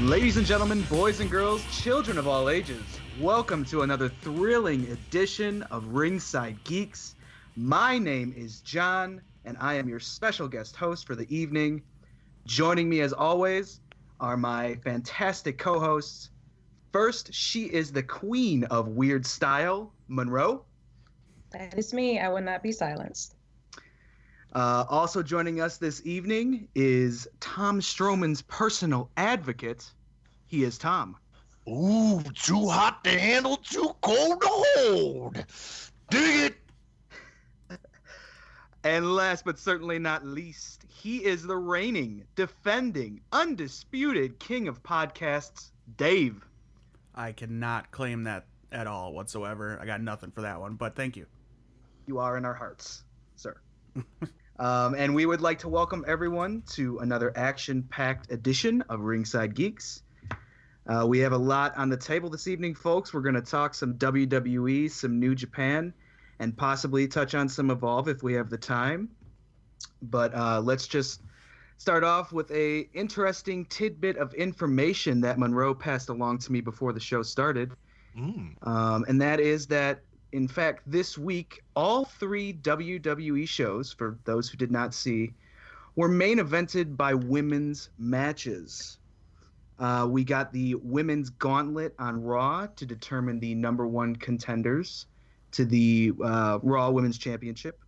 Ladies and gentlemen, boys and girls, children of all ages, welcome to another thrilling edition of Ringside Geeks. My name is John, and I am your special guest host for the evening. Joining me, as always, are my fantastic co-hosts. First, she is the queen of weird style, Monroe. That is me. I will not be silenced. Also joining us this evening is Tom Strowman's personal advocate. He is Tom. Ooh, too hot to handle, too cold to hold. Dig it! And last but certainly not least, he is the reigning, defending, undisputed king of podcasts, Dave. I cannot claim that at all whatsoever. I got nothing for that one, but thank you. You are in our hearts, sir. And we would like to welcome everyone to another action-packed edition of Ringside Geeks. We have a lot on the table this evening, folks. We're going to talk some WWE, some New Japan, and possibly touch on some Evolve if we have the time. But let's just start off with a interesting tidbit of information that Monroe passed along to me before the show started. And that is that, in fact, this week, all three WWE shows, for those who did not see, were main evented by women's matches. We got the women's gauntlet on Raw to determine the number one contenders to the Raw Women's Championship.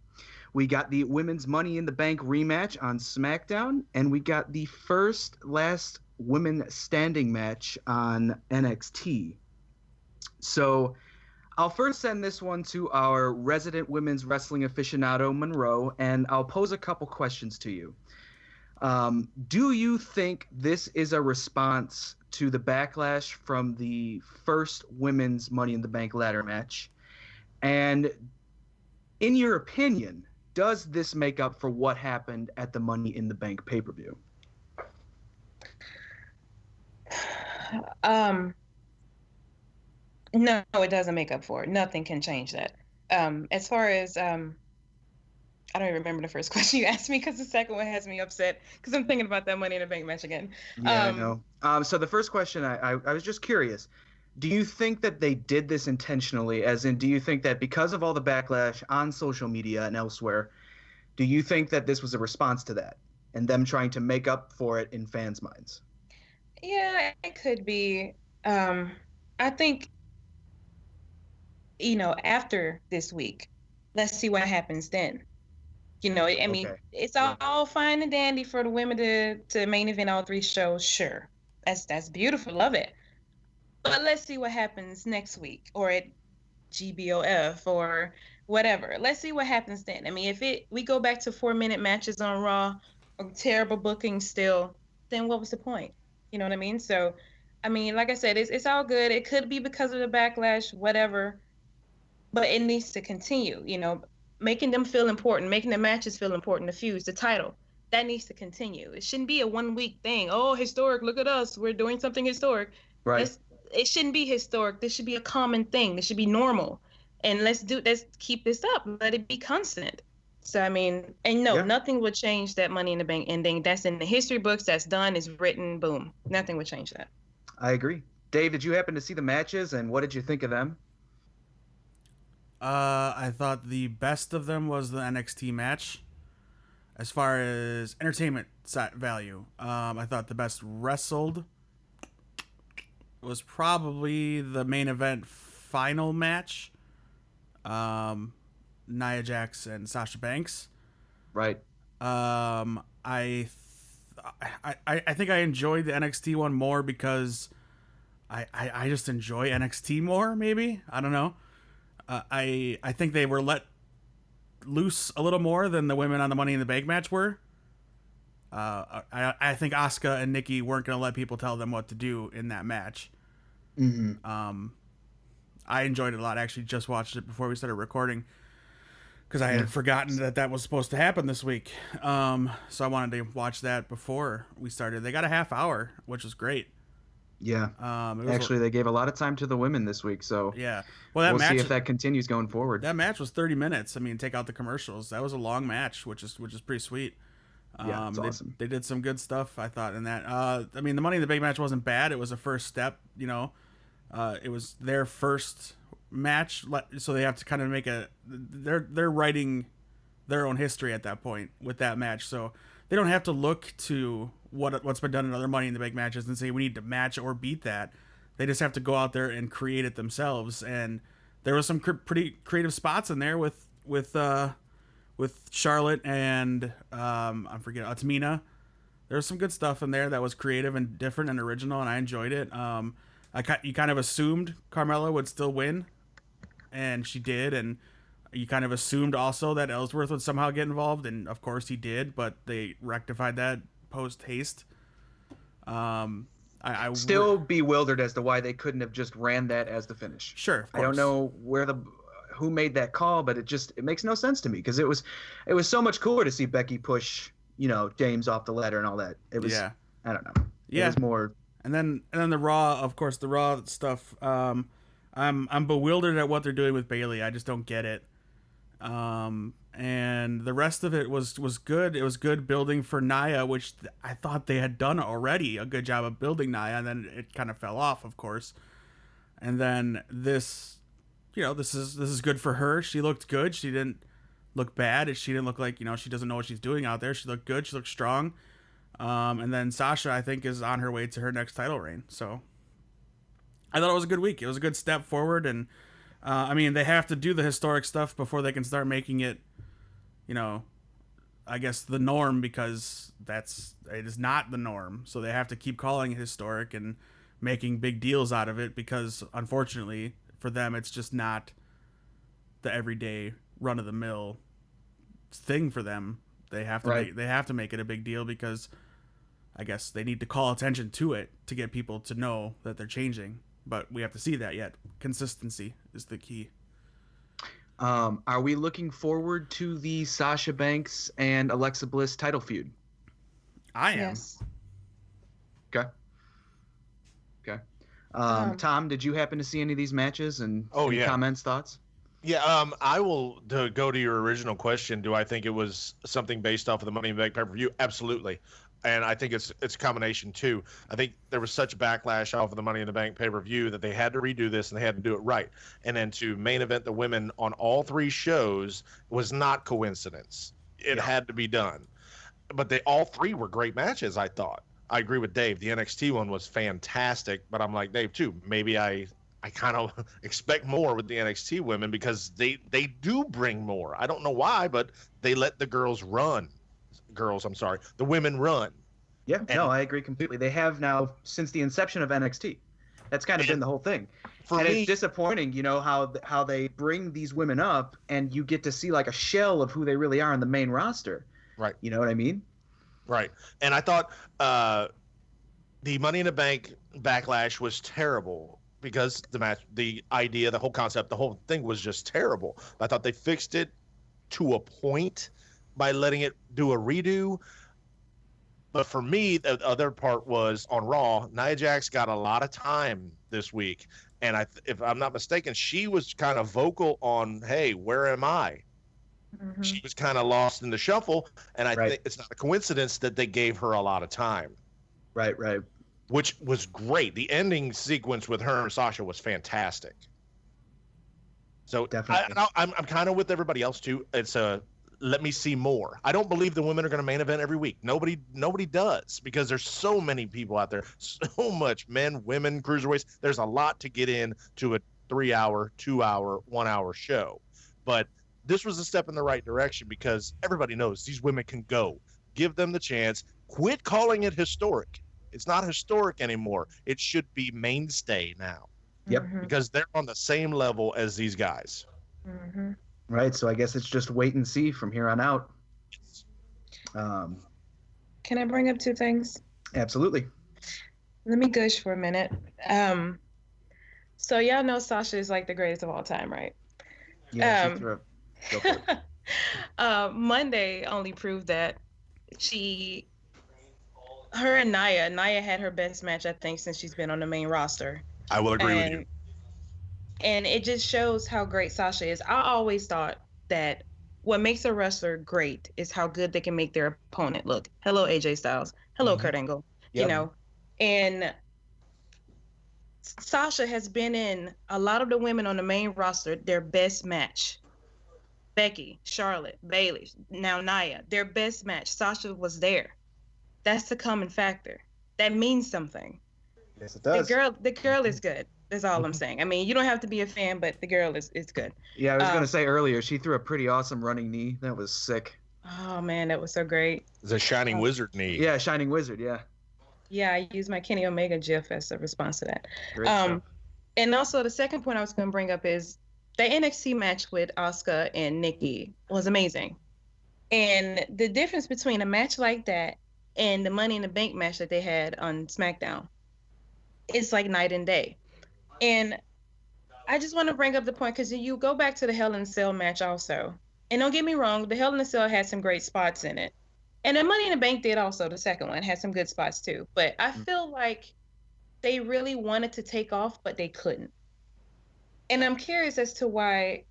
We got the women's Money in the Bank rematch on SmackDown, and we got the last women standing match on NXT. So I'll first send this one to our resident women's wrestling aficionado, Monroe, and I'll pose a couple questions to you. Do you think this is a response to the backlash from the first women's Money in the Bank ladder match? And in your opinion, does this make up for what happened at the Money in the Bank pay-per-view? No, it doesn't make up for it. Nothing can change that. As far as, I don't even remember the first question you asked me because the second one has me upset because I'm thinking about that Money in the Bank match again. Yeah, I know. So the first question, I was just curious. Do you think that they did this intentionally? As in, do you think that because of all the backlash on social media and elsewhere, do you think that this was a response to that and them trying to make up for it in fans' minds? Yeah, it could be. I think, after this week, let's see what happens then. I mean, it's all fine and dandy for the women to main event all three shows. Sure, that's beautiful. Love it. But let's see what happens next week or at GBOF or whatever. Let's see what happens then. I mean, if we go back to 4-minute matches on Raw or terrible booking still, then what was the point? You know what I mean? So, I mean, like I said, it's all good. It could be because of the backlash, whatever, but it needs to continue, making them feel important, making the matches feel important, the feuds, the title. That needs to continue. It shouldn't be a 1-week thing. Oh, historic, look at us. We're doing something historic. Right. It shouldn't be historic. This should be a common thing. This should be normal. And let's keep this up. Let it be constant. So, I mean, and nothing would change that Money in the Bank ending. That's in the history books. That's done. It's written. Boom. Nothing would change that. I agree. Dave, did you happen to see the matches, and what did you think of them? I thought the best of them was the NXT match. As far as entertainment value, I thought the best wrestled was probably the main event final match. Nia Jax and Sasha Banks. Right. I think I enjoyed the NXT one more because I just enjoy NXT more, maybe. I don't know. I think they were let loose a little more than the women on the Money in the Bank match were. I think Asuka and Nikki weren't going to let people tell them what to do in that match. Mm-hmm. I enjoyed it a lot. I actually just watched it before we started recording because I had forgotten that was supposed to happen this week. So I wanted to watch that before we started. They got a half hour, which was great. Yeah. Actually, they gave a lot of time to the women this week, so yeah. Well, we'll see if that continues going forward. That match was 30 minutes. I mean, take out the commercials. That was a long match, which is pretty sweet. Yeah, it's awesome. They did some good stuff, I thought, in that. I mean, the Money in the Bank match wasn't bad. It was a first step, you know. It was their first match, so they have to kind of make they're writing their own history at that point with that match. So they don't have to look to what's been done in other Money in the Bank matches and say we need to match or beat that. They just have to go out there and create it themselves. And there was some pretty creative spots in there with Charlotte and I'm forgetting Tamina. There was some good stuff in there that was creative and different and original, and I enjoyed it. You kind of assumed Carmella would still win, and she did, and you kind of assumed also that Ellsworth would somehow get involved, and of course he did, but they rectified that post haste. I still bewildered as to why they couldn't have just ran that as the finish. Sure, of course. I don't know who made that call, but it makes no sense to me, because it was so much cooler to see Becky push, you know, James off the ladder and all that. It was, I don't know. It was more. And then the Raw, of course, the Raw stuff. I'm bewildered at what they're doing with Bayley. I just don't get it. And the rest of it was good. It was good building for Nia, which I thought they had done already a good job of building Nia, and then it kind of fell off, of course. And then this, you know, this is good for her. She looked good. She didn't look bad. She didn't look like, you know, she doesn't know what she's doing out there. She looked good. She looked strong. And then Sasha, I think, is on her way to her next title reign. So I thought it was a good week. It was a good step forward. And, I mean, they have to do the historic stuff before they can start making it, you know, I guess the norm, because it is not the norm. So they have to keep calling it historic and making big deals out of it, because unfortunately for them, it's just not the everyday run of the mill thing for them. They have to they have to make it a big deal, because I guess they need to call attention to it to get people to know that they're changing. But we have to see that yet. Consistency is the key. Are we looking forward to the Sasha Banks and Alexa Bliss title feud? I am. Yes. Okay. Tom, did you happen to see any of these matches and any comments, thoughts? Yeah, I will go to your original question. Do I think it was something based off of the Money in the Bank pay-per-view? Absolutely. And I think it's a combination too. I think there was such backlash off of the Money in the Bank pay-per-view that they had to redo this, and they had to do it right. And then to main event the women on all three shows was not coincidence. It had to be done. But all three were great matches, I thought. I agree with Dave. The NXT one was fantastic, but I'm like Dave too. Maybe I kind of expect more with the NXT women, because they do bring more. I don't know why, but they let the the women run. Yeah, no, I agree completely. They have now since the inception of NXT. That's kind of been the whole thing. It's disappointing, you know, how they bring these women up and you get to see like a shell of who they really are on the main roster. Right. You know what I mean? Right. And I thought the Money in the Bank backlash was terrible, because the match, the idea, the whole concept, the whole thing was just terrible. I thought they fixed it to a point by letting it do a redo. But for me, the other part was on Raw, Nia Jax got a lot of time this week. And if I'm not mistaken, she was kind of vocal on, hey, where am I? Mm-hmm. She was kind of lost in the shuffle. And I think it's not a coincidence that they gave her a lot of time. Right. Which was great. The ending sequence with her and Sasha was fantastic. So definitely. I'm kind of with everybody else too. It's let me see more. I don't believe the women are going to main event every week. Nobody does, because there's so many people out there, so much men, women, cruiserweights. There's a lot to get in to a 3-hour, 2-hour, 1-hour show. But this was a step in the right direction, because everybody knows these women can go. Give them the chance. Quit calling it historic. It's not historic anymore. It should be mainstay now. Yep. Because they're on the same level as these guys. Mm-hmm. Right, so I guess it's just wait and see from here on out. Can I bring up two things? Absolutely. Let me gush for a minute. So y'all know Sasha is like the greatest of all time, right? Yeah, go for it. Monday only proved that her and Nia had her best match, I think, since she's been on the main roster. I will agree with you. And it just shows how great Sasha is. I always thought that what makes a wrestler great is how good they can make their opponent look. Hello, AJ Styles. Hello, Kurt Angle. Yep. You know, and Sasha has been in a lot of the women on the main roster, their best match. Becky, Charlotte, Bayley, now Nia, their best match. Sasha was there. That's the common factor. That means something. Yes, it does. The girl is good. That's all I'm saying. I mean, you don't have to be a fan, but the girl is good. Yeah, I was gonna say earlier, she threw a pretty awesome running knee. That was sick. Oh man, that was so great. It's a Shining Wizard knee. Yeah, Shining Wizard. Yeah. Yeah, I used my Kenny Omega GIF as a response to that. Great stuff. And also the second point I was going to bring up is the NXT match with Asuka and Nikki was amazing. And the difference between a match like that and the Money in the Bank match that they had on SmackDown, it's like night and day. And I just want to bring up the point because you go back to the Hell in a Cell match also. And don't get me wrong, the Hell in a Cell had some great spots in it. And the Money in the Bank did also, the second one, had some good spots too. But I feel like they really wanted to take off, but they couldn't. And I'm curious as to why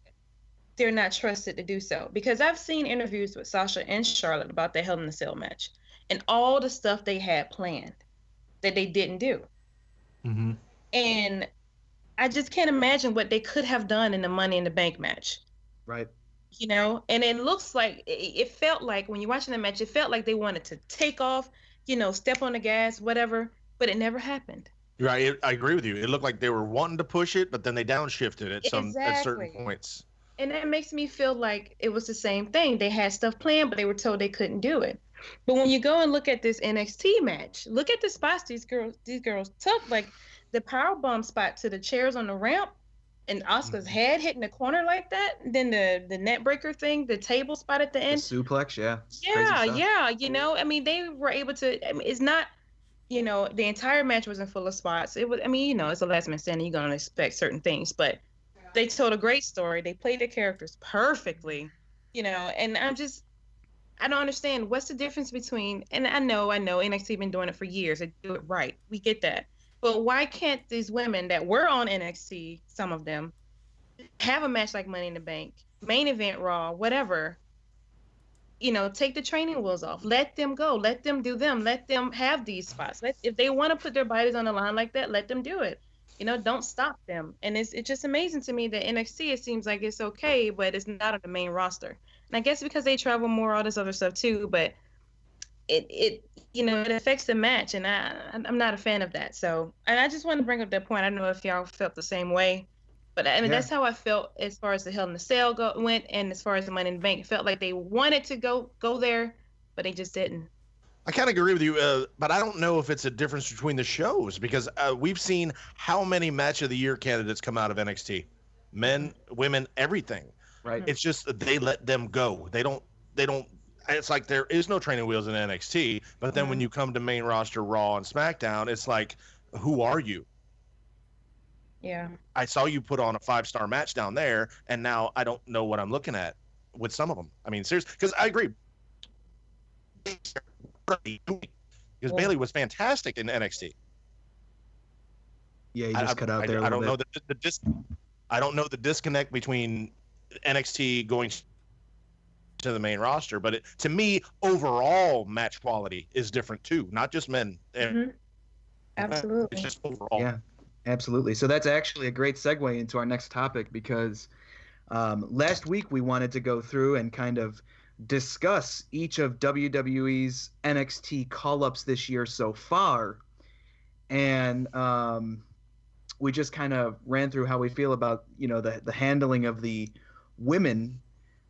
they're not trusted to do so. Because I've seen interviews with Sasha and Charlotte about the Hell in a Cell match and all the stuff they had planned that they didn't do. Mm-hmm. And I just can't imagine what they could have done in the Money in the Bank match. Right. You know, and it looks like, it felt like when you're watching the match, it felt like they wanted to take off, you know, step on the gas, whatever, but it never happened. Right, I agree with you. It looked like they were wanting to push it, but then they downshifted at certain points. And that makes me feel like it was the same thing. They had stuff planned, but they were told they couldn't do it. But when you go and look at this NXT match, look at the spots these girls took, like the powerbomb spot to the chairs on the ramp, and Asuka's head hitting the corner like that. Then the net breaker thing, the table spot at the end. The suplex, yeah. Yeah. You know, I mean, they were able to. I mean, it's not, you know, the entire match wasn't full of spots. It was. I mean, you know, it's a last man standing. You're gonna expect certain things, but they told a great story. They played their characters perfectly, you know. And I don't understand what's the difference between. And I know NXT been doing it for years. They do it right. We get that. But why can't these women that were on NXT, some of them, have a match like Money in the Bank, main event Raw, whatever, you know, take the training wheels off. Let them go. Let them do them. Let them have these spots. If they want to put their bodies on the line like that, let them do it. You know, don't stop them. And it's just amazing to me that NXT, it seems like it's okay, but it's not on the main roster. And I guess because they travel more, all this other stuff too, but it you know, it affects the match, and I'm not a fan of that. So, and I just want to bring up that point. I don't know if y'all felt the same way, but I mean, that's how I felt as far as the Hell in a Cell went, and as far as the Money in the Bank, it felt like they wanted to go there, but they just didn't. I kind of agree with you, but I don't know if it's a difference between the shows, because we've seen how many Match of the Year candidates come out of NXT, men, women, everything. Right. It's just that they let them go. They don't. It's like there is no training wheels in NXT, but then when you come to main roster Raw and SmackDown, it's like, who are you? Yeah. I saw you put on a 5-star match down there, and now I don't know what I'm looking at with some of them. I mean, seriously, because I agree. Because Bayley was fantastic in NXT. Yeah, he just cut out there. I don't know I don't know the disconnect between NXT going to the main roster, but to me, overall match quality is different too, not just men. Absolutely. It's just overall. Yeah, absolutely. So that's actually a great segue into our next topic, because last week we wanted to go through and kind of discuss each of WWE's NXT call-ups this year so far, and we just kind of ran through how we feel about, you know, the handling of the women.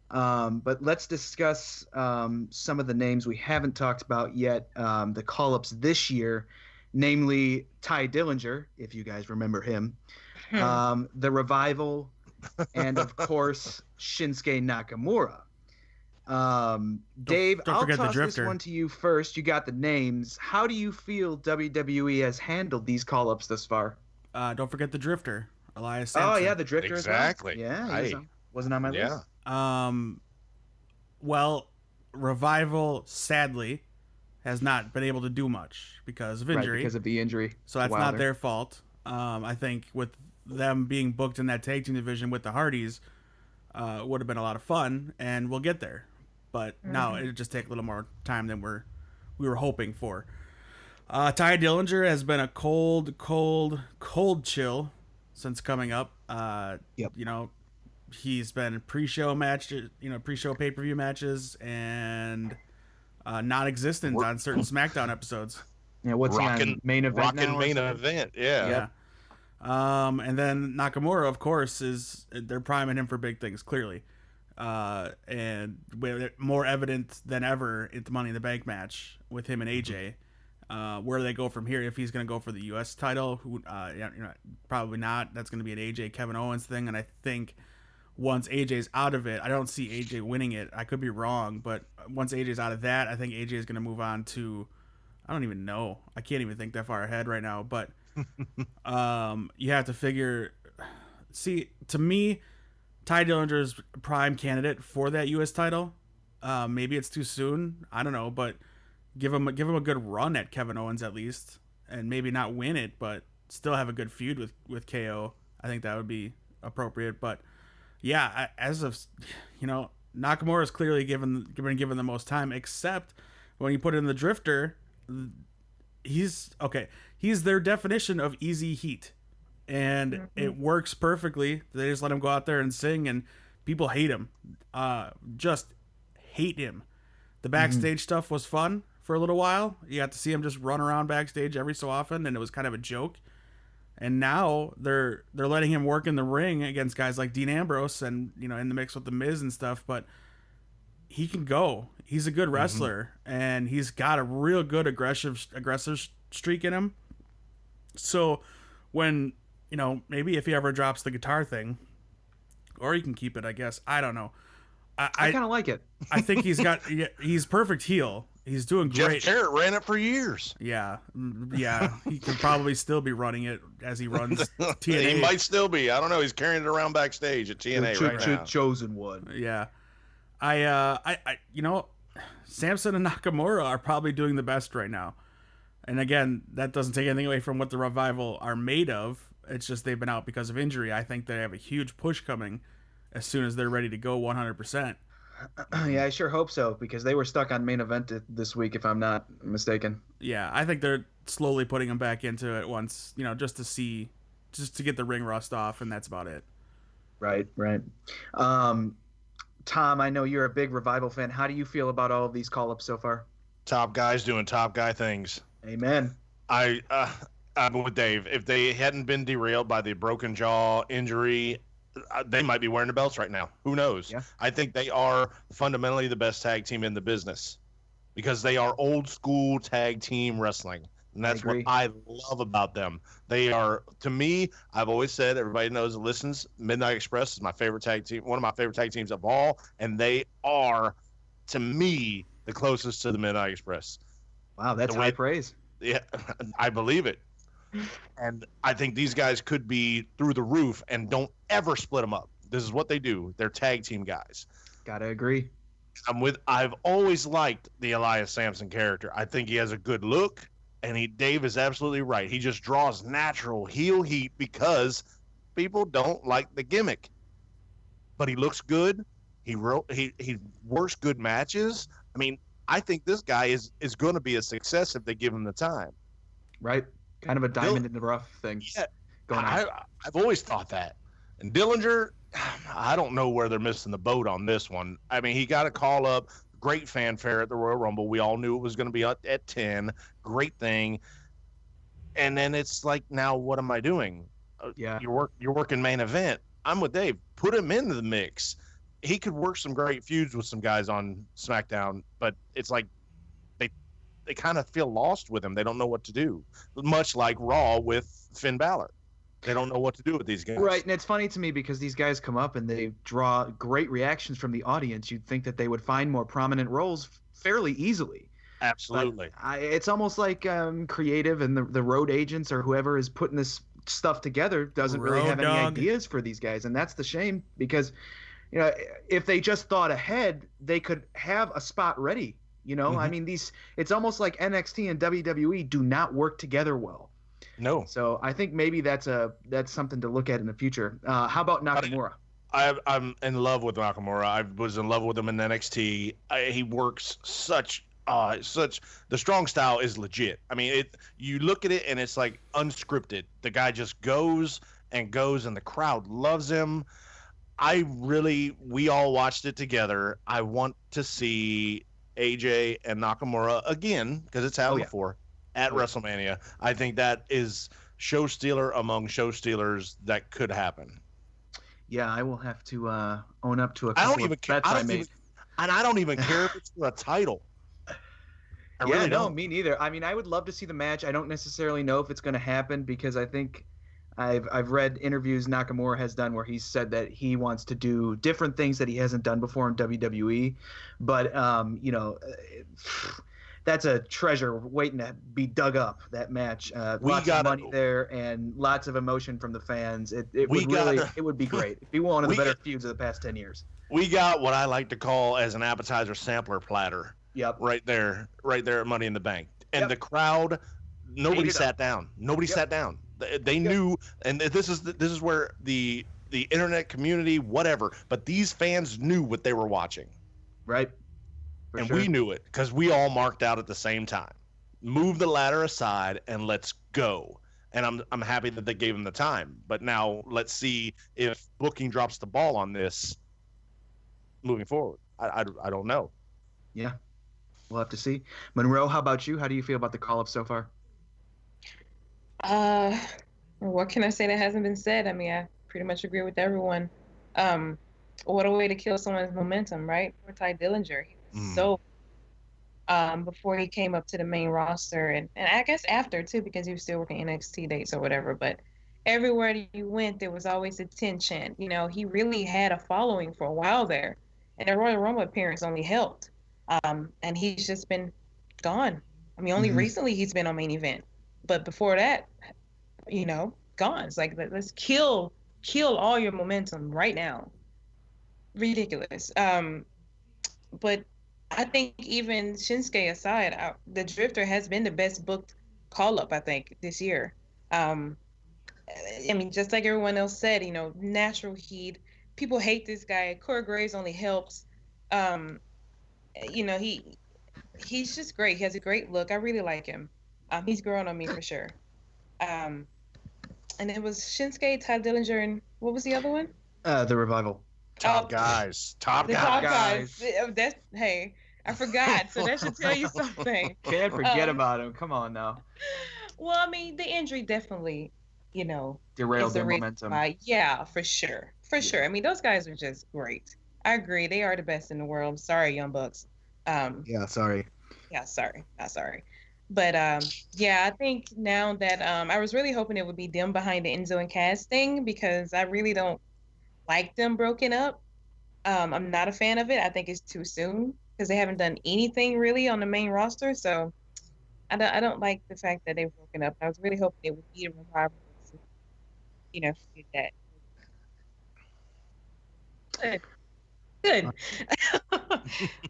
But let's discuss some of the names we haven't talked about yet, the call-ups this year, namely Ty Dillinger, if you guys remember him, the Revival, and of course Shinsuke Nakamura. Dave, I'll toss this one to you first. You got the names. How do you feel WWE has handled these call-ups thus far? Don't forget the Drifter, Elias Sampson. Oh yeah, the Drifter exactly. As well. Yeah, wasn't on my list. Well, Revival sadly has not been able to do much because of injury. Right, because of the injury. So that's not their fault. I think with them being booked in that tag team division with the Hardys, would have been a lot of fun, and we'll get there. But now it'll just take a little more time than we were hoping for. Ty Dillinger has been a cold chill since coming up. Yep. You know, he's been pre-show matches, pre-show pay-per-view matches, and non-existent on certain SmackDown episodes. Yeah, what's he on? Main event now? Main event, yeah. And then Nakamura, of course, they're priming him for big things, clearly. And more evident than ever at the Money in the Bank match with him and AJ. Where they go from here, if he's going to go for the U.S. title, probably not. That's going to be an AJ Kevin Owens thing, and I think once AJ's out of it, I don't see AJ winning it. I could be wrong, but once AJ's out of that, I think AJ is going to move on to, I don't even know. I can't even think that far ahead right now, but you have to figure. See, to me, Ty Dillinger's prime candidate for that U.S. title. Maybe it's too soon. I don't know, but give him a good run at Kevin Owens at least, and maybe not win it, but still have a good feud with KO. I think that would be appropriate. But yeah, as of Nakamura is clearly given the most time, except when you put in the Drifter, he's their definition of easy heat, and it works perfectly. They just let him go out there and sing, and people hate him, just hate him. The backstage stuff was fun for a little while. You got to see him just run around backstage every so often, and it was kind of a joke. And now they're letting him work in the ring against guys like Dean Ambrose and in the mix with the Miz and stuff, but he can go. He's a good wrestler, and he's got a real good aggressive streak in him. So when, maybe if he ever drops the guitar thing, or he can keep it, I guess. I don't know. I kind of like it. I think he's perfect heel. He's doing great. Jeff Jarrett ran it for years. Yeah. He could probably still be running it as he runs TNA. He might still be. I don't know. He's carrying it around backstage at TNA right now. Chosen one. Yeah. Samson and Nakamura are probably doing the best right now. And again, that doesn't take anything away from what the Revival are made of. It's just they've been out because of injury. I think they have a huge push coming as soon as they're ready to go 100%. Yeah, I sure hope so, because they were stuck on main event this week, if I'm not mistaken. Yeah, I think they're slowly putting them back into it once, just to get the ring rust off, and that's about it. Right. Tom, I know you're a big Revival fan. How do you feel about all of these call-ups so far? Top guys doing top guy things. Amen. I'm with Dave. If they hadn't been derailed by the broken jaw injury, they might be wearing the belts right now. Who knows? Yeah. I think they are fundamentally the best tag team in the business because they are old school tag team wrestling. And that's what I love about them. They are, to me, I've always said, everybody knows that listens, Midnight Express is my favorite tag team, one of my favorite tag teams of all. And they are, to me, the closest to the Midnight Express. Wow, that's high praise. Yeah, I believe it. And I think these guys could be through the roof, and don't ever split them up. This is what they do. They're tag team guys. Gotta agree. I've always liked the Elias Sampson character. I think he has a good look, and Dave is absolutely right. He just draws natural heel heat because people don't like the gimmick. But he looks good. He works good matches. I mean, I think this guy is going to be a success if they give him the time. Right. Kind of a diamond in the rough thing. Yeah, going on. I've always thought that. And Dillinger, I don't know where they're missing the boat on this one. I mean, he got a call up, great fanfare at the Royal Rumble. We all knew it was going to be at 10. Great thing. And then it's like, now what am I doing? Yeah. You're working main event. I'm with Dave. Put him into the mix. He could work some great feuds with some guys on SmackDown, but it's like they kind of feel lost with him. They don't know what to do. Much like Raw with Finn Balor. They don't know what to do with these guys. Right, and it's funny to me because these guys come up and they draw great reactions from the audience. You'd think that they would find more prominent roles fairly easily. Absolutely. It's almost like creative and the road agents or whoever is putting this stuff together doesn't really have any ideas for these guys. And that's the shame because, if they just thought ahead, they could have a spot ready. I mean, it's almost like NXT and WWE do not work together well. No. So I think maybe that's something to look at in the future. How about Nakamura? I'm in love with Nakamura. I was in love with him in NXT. He works such the strong style is legit. I mean, you look at it and it's like unscripted. The guy just goes and goes, and the crowd loves him. We all watched it together. I want to see AJ and Nakamura again because it's happened before at WrestleMania. I think that is show stealer among show stealers that could happen. Yeah, I will have to own up to a couple I don't even care. bets I made. And I don't even care if it's for a title. I really don't. Me neither. I mean, I would love to see the match. I don't necessarily know if it's going to happen because I think I've read interviews Nakamura has done where he's said that he wants to do different things that he hasn't done before in WWE. But that's a treasure waiting to be dug up. That match, lots of money there and lots of emotion from the fans. It would be great. It'd be one of the better feuds of the past 10 years. We got what I like to call as an appetizer sampler platter. Yep. Right there at Money in the Bank. And the crowd, nobody sat down. Nobody sat down. They knew, and this is where the internet community, whatever, but these fans knew what they were watching. Right. And we knew it because we all marked out at the same time. Move the ladder aside and let's go. And I'm happy that they gave him the time. But now let's see if booking drops the ball on this moving forward. I don't know. Yeah. We'll have to see. Monroe, how about you? How do you feel about the call-up so far? What can I say that hasn't been said? I mean, I pretty much agree with everyone. What a way to kill someone's momentum, right? For Ty Dillinger. He was so before he came up to the main roster and I guess after too, because he was still working NXT dates or whatever, but everywhere you went there was always a 10 chant. You know, he really had a following for a while there. And the Royal Rumble appearance only helped. And he's just been gone. I mean, only recently he's been on main event, but before that, gone. It's like, let's kill all your momentum right now. Ridiculous. But I think even Shinsuke aside, the Drifter has been the best booked call-up, I think, this year. I mean, just like everyone else said, natural heat. People hate this guy. Corey Graves only helps. He's just great. He has a great look. I really like him. He's growing on me for sure. And it was Shinsuke, Ty Dillinger, and what was the other one? The Revival. Top guys. Top guys. Hey, I forgot. So that should tell you something. Can't forget about him. Come on now. Well, I mean, the injury definitely, derailed their momentum. Yeah, for sure. For sure. I mean, those guys are just great. I agree. They are the best in the world. Sorry, Young Bucks. Sorry. Yeah, sorry. Not sorry. But I think now that I was really hoping it would be them behind the Enzo and Cass thing because I really don't like them broken up. I'm not a fan of it. I think it's too soon because they haven't done anything really on the main roster. So I don't like the fact that they've broken up. I was really hoping it would be a revival. Did that. Good.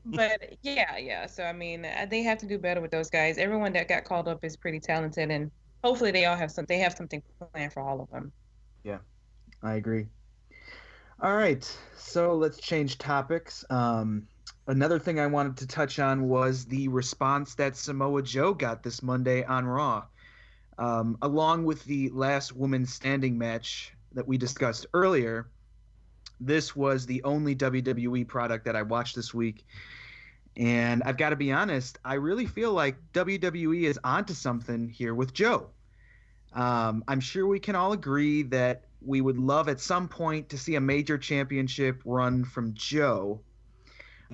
But yeah. So I mean, they have to do better with those guys. Everyone that got called up is pretty talented, and hopefully they all have something planned for all of them. Yeah, I agree. All right, so let's change topics. Another thing I wanted to touch on was the response that Samoa Joe got this Monday on Raw, along with the last women's standing match that we discussed earlier. This was the only WWE product that I watched this week. And I've got to be honest, I really feel like WWE is onto something here with Joe. I'm sure we can all agree that we would love at some point to see a major championship run from Joe,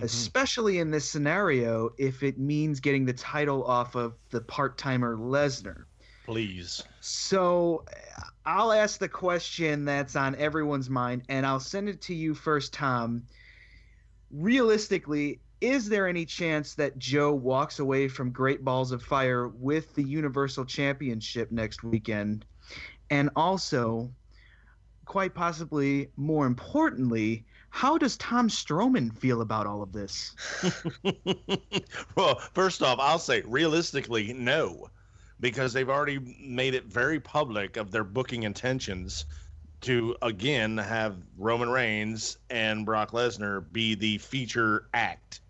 especially in this scenario if it means getting the title off of the part-timer Lesnar. Please. So I'll ask the question that's on everyone's mind, and I'll send it to you first, Tom. Realistically, is there any chance that Joe walks away from Great Balls of Fire with the Universal Championship next weekend? And also, quite possibly more importantly, how does Tom Strowman feel about all of this? Well, first off, I'll say realistically, no. Because they've already made it very public of their booking intentions to again have Roman Reigns and Brock Lesnar be the feature act,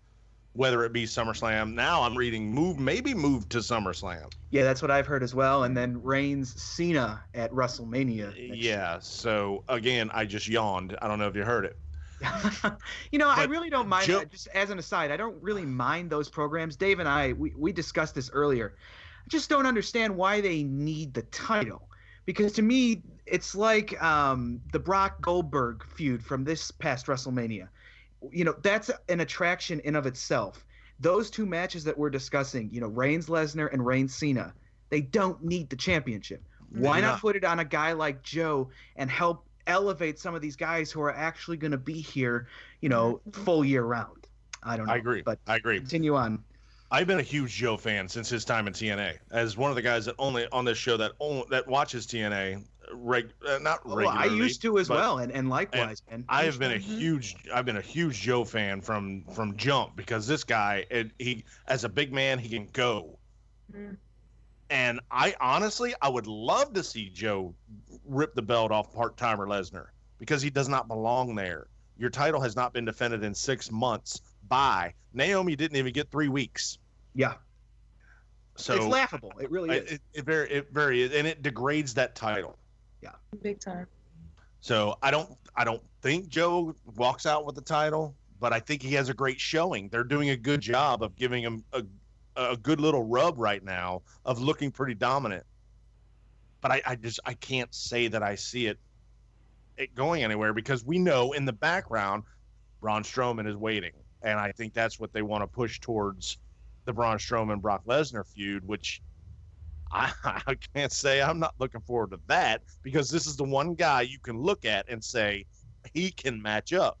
whether it be SummerSlam. Now I'm reading maybe move to SummerSlam. Yeah, that's what I've heard as well. And then Reigns Cena at WrestleMania. Yeah. So again, I just yawned. I don't know if you heard it. I really don't mind. Just as an aside, I don't really mind those programs. Dave and I, we discussed this earlier. I just don't understand why they need the title. Because to me, it's like the Brock Goldberg feud from this past WrestleMania. That's an attraction in of itself. Those two matches that we're discussing, Reigns Lesnar and Reigns Cena, they don't need the championship. Why not put it on a guy like Joe and help elevate some of these guys who are actually going to be here, full year round? I don't know. I agree. But I agree. Continue on. I've been a huge Joe fan since his time in TNA. As one of the guys that only on this show that watches TNA, not regularly. I used to as well, and likewise. And I've been a huge Joe fan from jump, because this guy, he as a big man, he can go. Mm. And I would love to see Joe rip the belt off part-timer Lesnar, because he does not belong there. Your title has not been defended in 6 months. Naomi didn't even get 3 weeks. Yeah. So it's laughable. It really is. It very is, and it degrades that title. Yeah. Big time. So I don't think Joe walks out with the title, but I think he has a great showing. They're doing a good job of giving him a good little rub right now of looking pretty dominant. But I can't say that I see it going anywhere, because we know in the background Braun Strowman is waiting. And I think that's what they want to push towards, the Braun Strowman Brock Lesnar feud, which I can't say I'm not looking forward to that, because this is the one guy you can look at and say he can match up.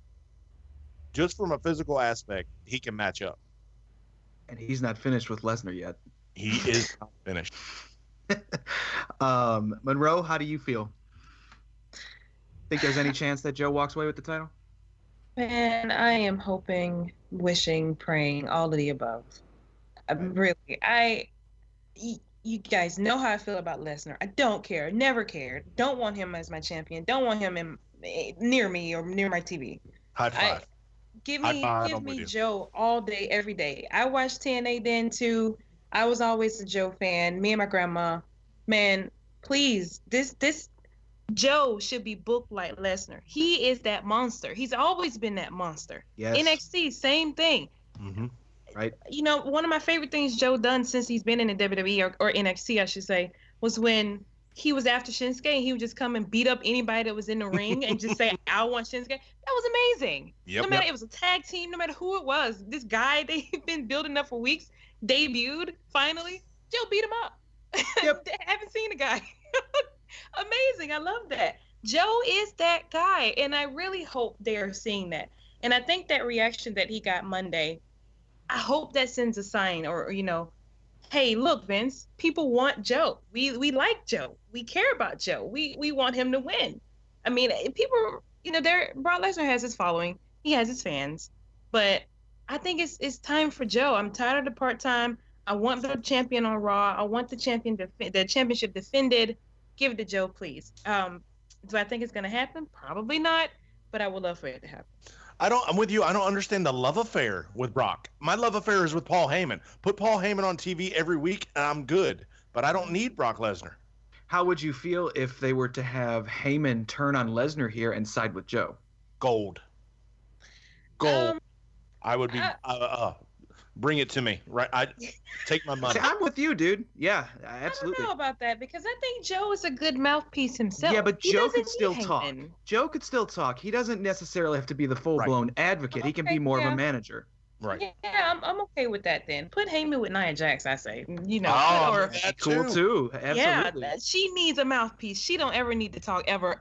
Just from a physical aspect, he can match up. And he's not finished with Lesnar yet. He is not finished. Monroe, how do you feel? Think there's any chance that Joe walks away with the title? Man, I am hoping, wishing, praying, all of the above. You guys know how I feel about Lesnar. I don't care, never cared. Don't want him as my champion. Don't want him near me or near my TV. High five. Give me Joe all day, every day. I watched TNA then too. I was always a Joe fan. Me and my grandma. Man, please, this Joe should be booked like Lesnar. He is that monster. He's always been that monster. Yes. NXT, same thing. Mm-hmm. Right. One of my favorite things Joe done since he's been in the WWE or NXT, I should say, was when he was after Shinsuke and he would just come and beat up anybody that was in the ring and just say, I want Shinsuke. That was amazing. Yep, no matter it was a tag team, no matter who it was, this guy they've been building up for weeks, debuted finally. Joe beat him up. Yep. Haven't seen the guy. Amazing. I love that. Joe is that guy, and I really hope they're seeing that. And I think that reaction that he got Monday, I hope that sends a sign, or hey, look, Vince, people want Joe. We like Joe. We care about Joe. We want him to win. I mean, people, Brock Lesnar has his following. He has his fans. But I think it's time for Joe. I'm tired of the part-time. I want the champion on Raw. I want the championship defended. Give it to Joe, please. Do I think it's going to happen? Probably not, but I would love for it to happen. I'm with you. I don't understand the love affair with Brock. My love affair is with Paul Heyman. Put Paul Heyman on TV every week and I'm good, but I don't need Brock Lesnar. How would you feel if they were to have Heyman turn on Lesnar here and side with Joe? Gold. I would be bring it to me, right? I take my money. See, I'm with you, dude. Yeah, absolutely. I don't know about that, because I think Joe is a good mouthpiece himself. Yeah, but Joe could still talk. Joe could still talk. He doesn't necessarily have to be the full-blown advocate. He can be more of a manager. Right. Yeah, I'm okay with that then. Put Heyman with Nia Jax, I say. Or that's cool too. Absolutely. Yeah, she needs a mouthpiece. She don't ever need to talk ever.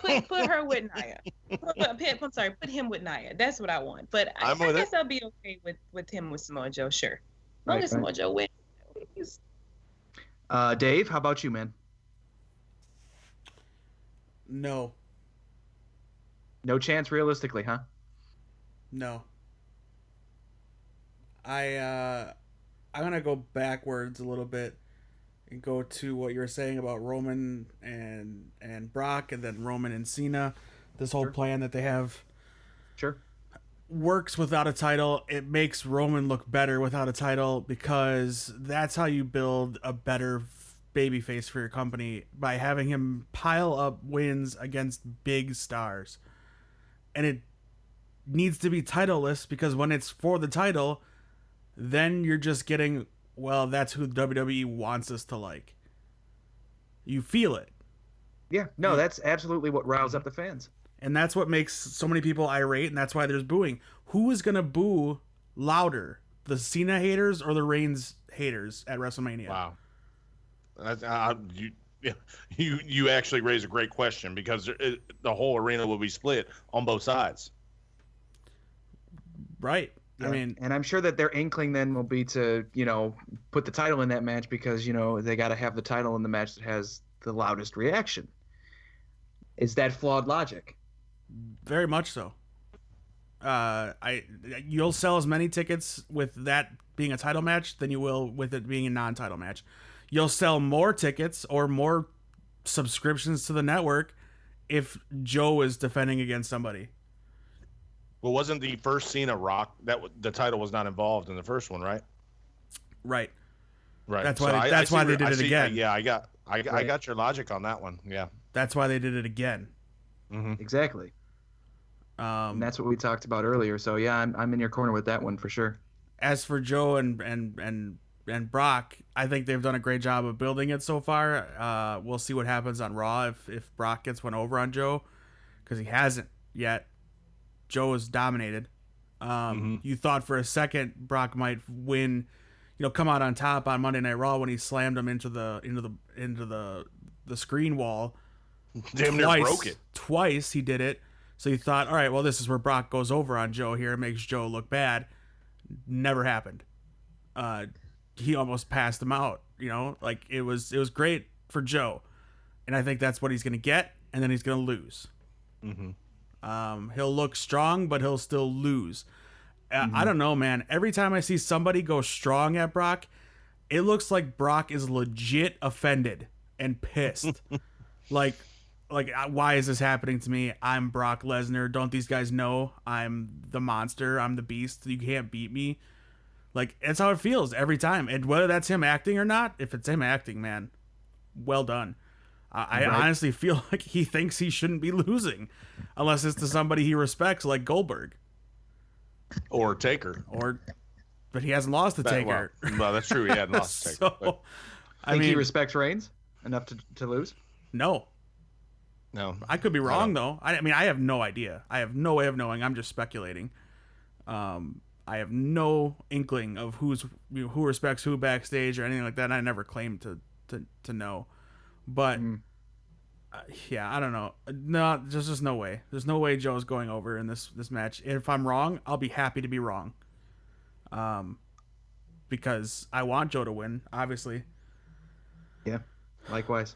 Put her with Nia. Put him with Nia. That's what I want. But I guess I'll be okay with him with Samoa Joe, sure. As long as Samoa Joe wins. Dave, how about you, man? No. No chance realistically, huh? No. I'm gonna go backwards a little bit. and go to what you were saying about Roman and Brock, and then Roman and Cena. This whole plan that they have works without a title. It makes Roman look better without a title because that's how you build a better babyface for your company, by having him pile up wins against big stars. And it needs to be titleless, because when it's for the title, then you're just getting, well, that's who WWE wants us to like. You feel it. Yeah, no, that's absolutely what riles up the fans. And that's what makes so many people irate, and that's why there's booing. Who is going to boo louder? The Cena haters or the Reigns haters at WrestleMania? Wow. You actually raise a great question, because the whole arena will be split on both sides. Right. Yeah. I mean, and I'm sure that their inkling then will be to, put the title in that match, because, they got to have the title in the match that has the loudest reaction. Is that flawed logic? Very much so. You'll sell as many tickets with that being a title match than you will with it being a non-title match. You'll sell more tickets or more subscriptions to the network if Joe is defending against somebody. Well, wasn't the first Cena Rock that the title was not involved in the first one, right? Right. Right. That's why. That's why they did it again. Yeah, I got your logic on that one. Yeah. That's why they did it again. Mm-hmm. Exactly. And that's what we talked about earlier. So yeah, I'm in your corner with that one for sure. As for Joe and Brock, I think they've done a great job of building it so far. We'll see what happens on Raw if Brock gets one over on Joe, because he hasn't yet. Joe is dominated. You thought for a second Brock might win, come out on top on Monday Night Raw when he slammed him into the screen wall. Damn near broke it. Twice he did it. So you thought, all right, well, this is where Brock goes over on Joe here and makes Joe look bad. Never happened. He almost passed him out. Like it was great for Joe, and I think that's what he's gonna get, and then he's gonna lose. He'll look strong, but he'll still lose. I don't know, man. Every time I see somebody go strong at Brock, it looks like Brock is legit offended and pissed. like, why is this happening to me? I'm Brock Lesnar. Don't these guys know I'm the monster? I'm the beast. You can't beat me. Like, it's how it feels every time. And whether that's him acting or not, if it's him acting, man, well done. I honestly feel like he thinks he shouldn't be losing, unless it's to somebody he respects, like Goldberg or Taker. But he hasn't lost to Taker. Well, that's true. He hadn't lost to Taker. So, I mean, he respects Reigns enough to lose? No. I could be wrong though. I have no idea. I have no way of knowing. I'm just speculating. I have no inkling of who respects who backstage or anything like that. And I never claimed to know. But yeah, I don't know. No, there's just no way. There's no way Joe's going over in this match. If I'm wrong, I'll be happy to be wrong. Because I want Joe to win, obviously. Yeah, likewise.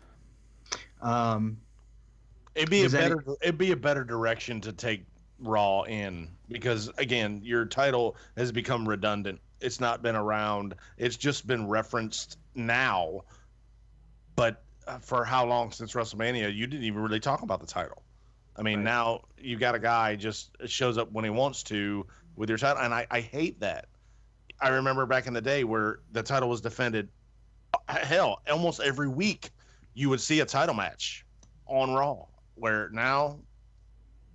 It'd be a better direction to take Raw in, because again, your title has become redundant. It's not been around. It's just been referenced now. But for how long since WrestleMania, you didn't even really talk about the title. I mean, Now you got a guy just shows up when he wants to with your title, and I hate that. I remember back in the day where the title was defended. Hell, almost every week you would see a title match on Raw. Where now,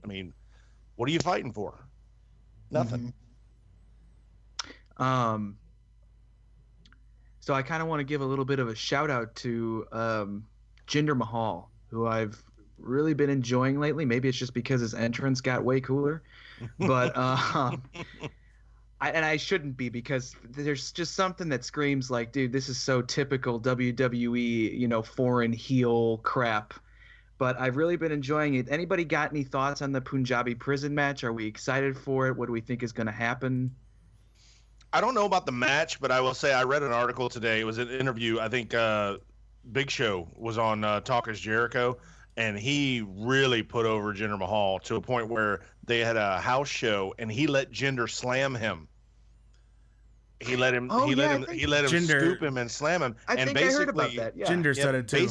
I mean, what are you fighting for? Nothing. So I kind of want to give a little bit of a shout out to Jinder Mahal, who I've really been enjoying lately. Maybe it's just because his entrance got way cooler, but I shouldn't be, because there's just something that screams like, dude, this is so typical WWE, foreign heel crap. But I've really been enjoying it. Anybody got any thoughts on the Punjabi prison match? Are we excited for it? What do we think is going to happen? I don't know about the match, but I will say I read an article today. It was an interview. I think Big Show was on Talk is Jericho, and he really put over Jinder Mahal to a point where they had a house show, and he let Jinder slam him. he let him Jinder, scoop him and slam him. I and think I heard about that. Yeah. Jinder said it too.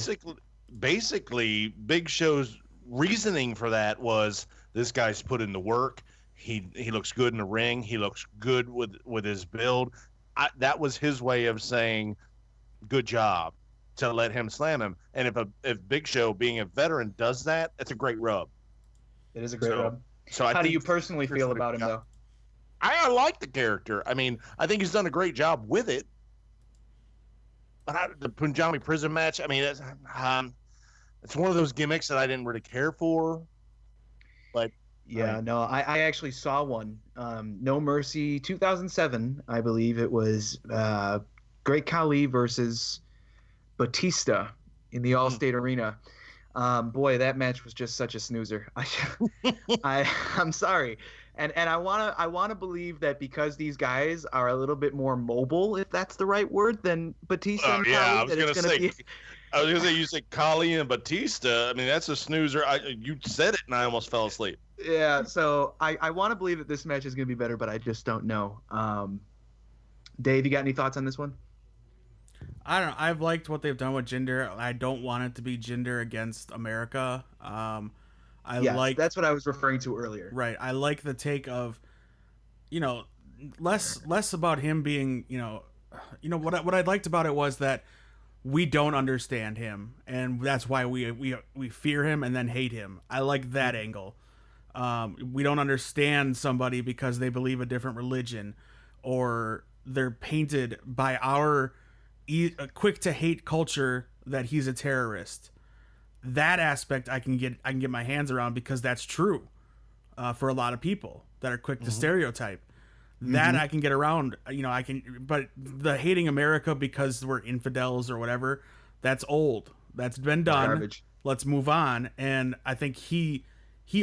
Basically, Big Show's reasoning for that was this guy's put in the work. He looks good in the ring. He looks good with his build. That was his way of saying, "Good job," to let him slam him. And if Big Show, being a veteran, does that, it's a great rub. It is a great rub. So how do you personally feel about him, though? I like the character. I mean, I think he's done a great job with it. But the Punjabi prison match, I mean, it's one of those gimmicks that I didn't really care for. But yeah, no, I actually saw one. No Mercy 2007, I believe it was. Great Khali versus Batista in the Allstate Arena. Boy, that match was just such a snoozer. I'm sorry. And I wanna believe that because these guys are a little bit more mobile, if that's the right word, than Batista and Khali. I was gonna say you said Khali and Batista. I mean, that's a snoozer. You said it and I almost fell asleep. Yeah, so I want to believe that this match is gonna be better, but I just don't know. Dave, you got any thoughts on this one? I don't know. I've liked what they've done with Jinder. I don't want it to be Jinder against America. That's what I was referring to earlier. Right. I like the take of, less about him being, what I liked about it was that we don't understand him, and that's why we fear him and then hate him. I like that angle. We don't understand somebody because they believe a different religion, or they're painted by our quick to hate culture that he's a terrorist. That aspect I can get my hands around because that's true for a lot of people that are quick to stereotype. That I can get around. But the hating America because we're infidels or whatever, that's old. That's been done. Garbage. Let's move on. And I think he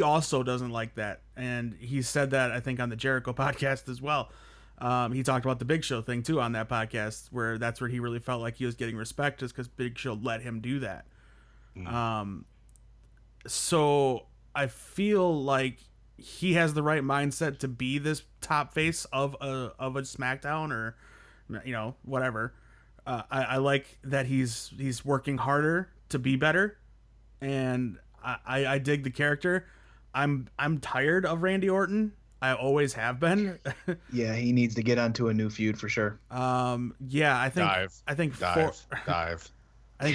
also doesn't like that, and he said that I think on the Jericho podcast as well. He talked about the Big Show thing too on that podcast, where that's where he really felt like he was getting respect, is because Big Show let him do that. So I feel like he has the right mindset to be this top face of a SmackDown, or whatever. I like that he's working harder to be better, and I dig the character. I'm tired of Randy Orton. I always have been. Yeah, he needs to get onto a new feud for sure. Yeah, I think dive. I think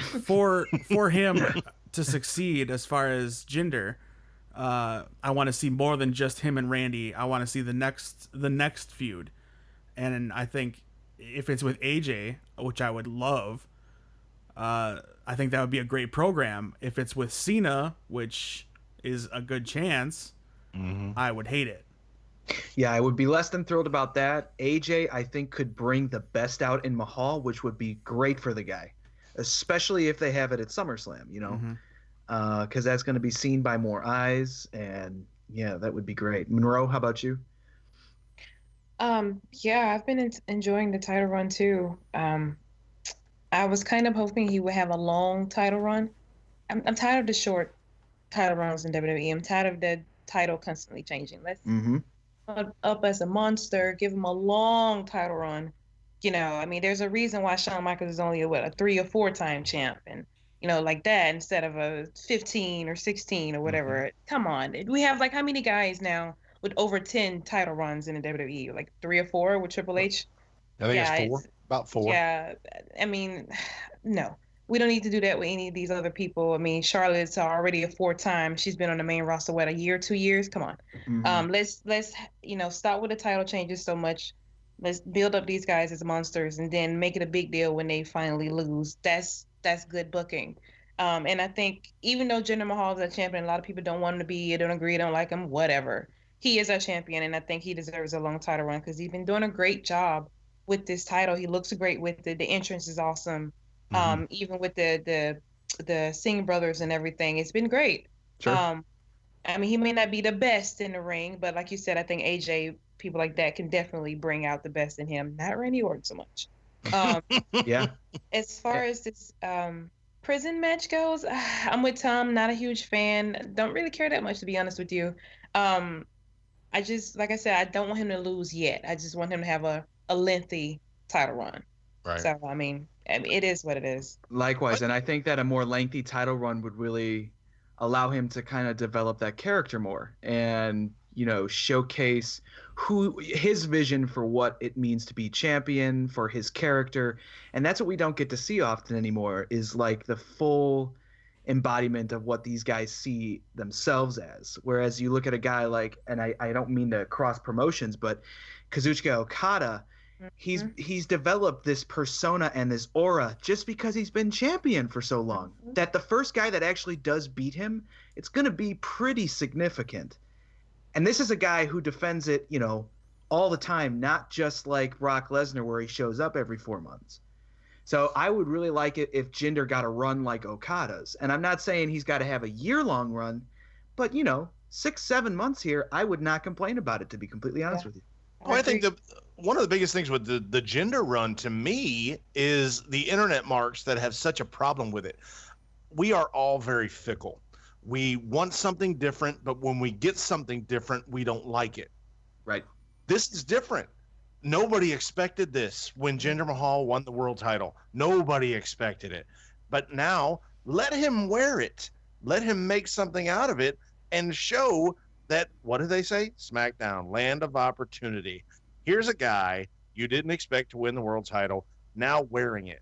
for him to succeed as far as Jinder, I want to see more than just him and Randy. I want to see the next feud, and I think if it's with AJ, which I would love, I think that would be a great program. If it's with Cena, which is a good chance, I would hate it. Yeah, I would be less than thrilled about that. AJ, I think, could bring the best out in Mahal, which would be great for the guy, especially if they have it at SummerSlam, because that's going to be seen by more eyes, and yeah, that would be great. Monroe, how about you? Yeah, I've been enjoying the title run too. I was kind of hoping he would have a long title run. I'm tired of the short title runs in WWE. I'm tired of the title constantly changing. Let's up as a monster, give him a long title run. I mean, there's a reason why Shawn Michaels is only a 3 or 4 time champ, and like that, instead of a 15 or 16 or whatever. Come on, we have like how many guys now with over 10 title runs in the WWE? Like 3 or 4 with Triple H. I think it's 4. About 4. Yeah, I mean, no. We don't need to do that with any of these other people. I mean, Charlotte's already a 4-time. She's been on the main roster, a year, 2 years? Come on. Let's stop with the title changes so much. Let's build up these guys as monsters and then make it a big deal when they finally lose. That's good booking. And I think even though Jinder Mahal is a champion, a lot of people don't want him to be, don't agree, don't like him, whatever. He is our champion, and I think he deserves a long title run because he's been doing a great job with this title. He looks great with it. The entrance is awesome. Even with the Singh brothers and everything, it's been great. Sure. I mean, he may not be the best in the ring, but like you said, I think AJ, people like that can definitely bring out the best in him. Not Randy Orton so much. Yeah. As far as this prison match goes, I'm with Tom. Not a huge fan. Don't really care that much, to be honest with you. I just, like I said, I don't want him to lose yet. I just want him to have a a lengthy title run. Right. So I mean, it is what it is. Likewise, and I think that a more lengthy title run would really allow him to kind of develop that character more and, you know, showcase who his vision for what it means to be champion, for his character. And that's what we don't get to see often anymore, is like the full embodiment of what these guys see themselves as. Whereas you look at a guy like, and I don't mean to cross promotions, but Kazuchika Okada, he's developed this persona and this aura just because he's been champion for so long, that the first guy that actually does beat him, it's going to be pretty significant. And this is a guy who defends it, you know, all the time, not just like Brock Lesnar where he shows up every 4 months. So I would really like it if Jinder got a run like Okada's. And I'm not saying he's got to have a year-long run, but, you know, 6-7 months here, I would not complain about it, to be completely honest with you. Well, I think one of the biggest things with the Jinder run to me is the internet marks that have such a problem with it. We are all very fickle. We want something different, but when we get something different, we don't like it. Right. This is different. Nobody expected this when Jinder Mahal won the world title. Nobody expected it. But now, let him wear it. Let him make something out of it and show that, what do they say? SmackDown, land of opportunity. Here's a guy you didn't expect to win the world title, now wearing it.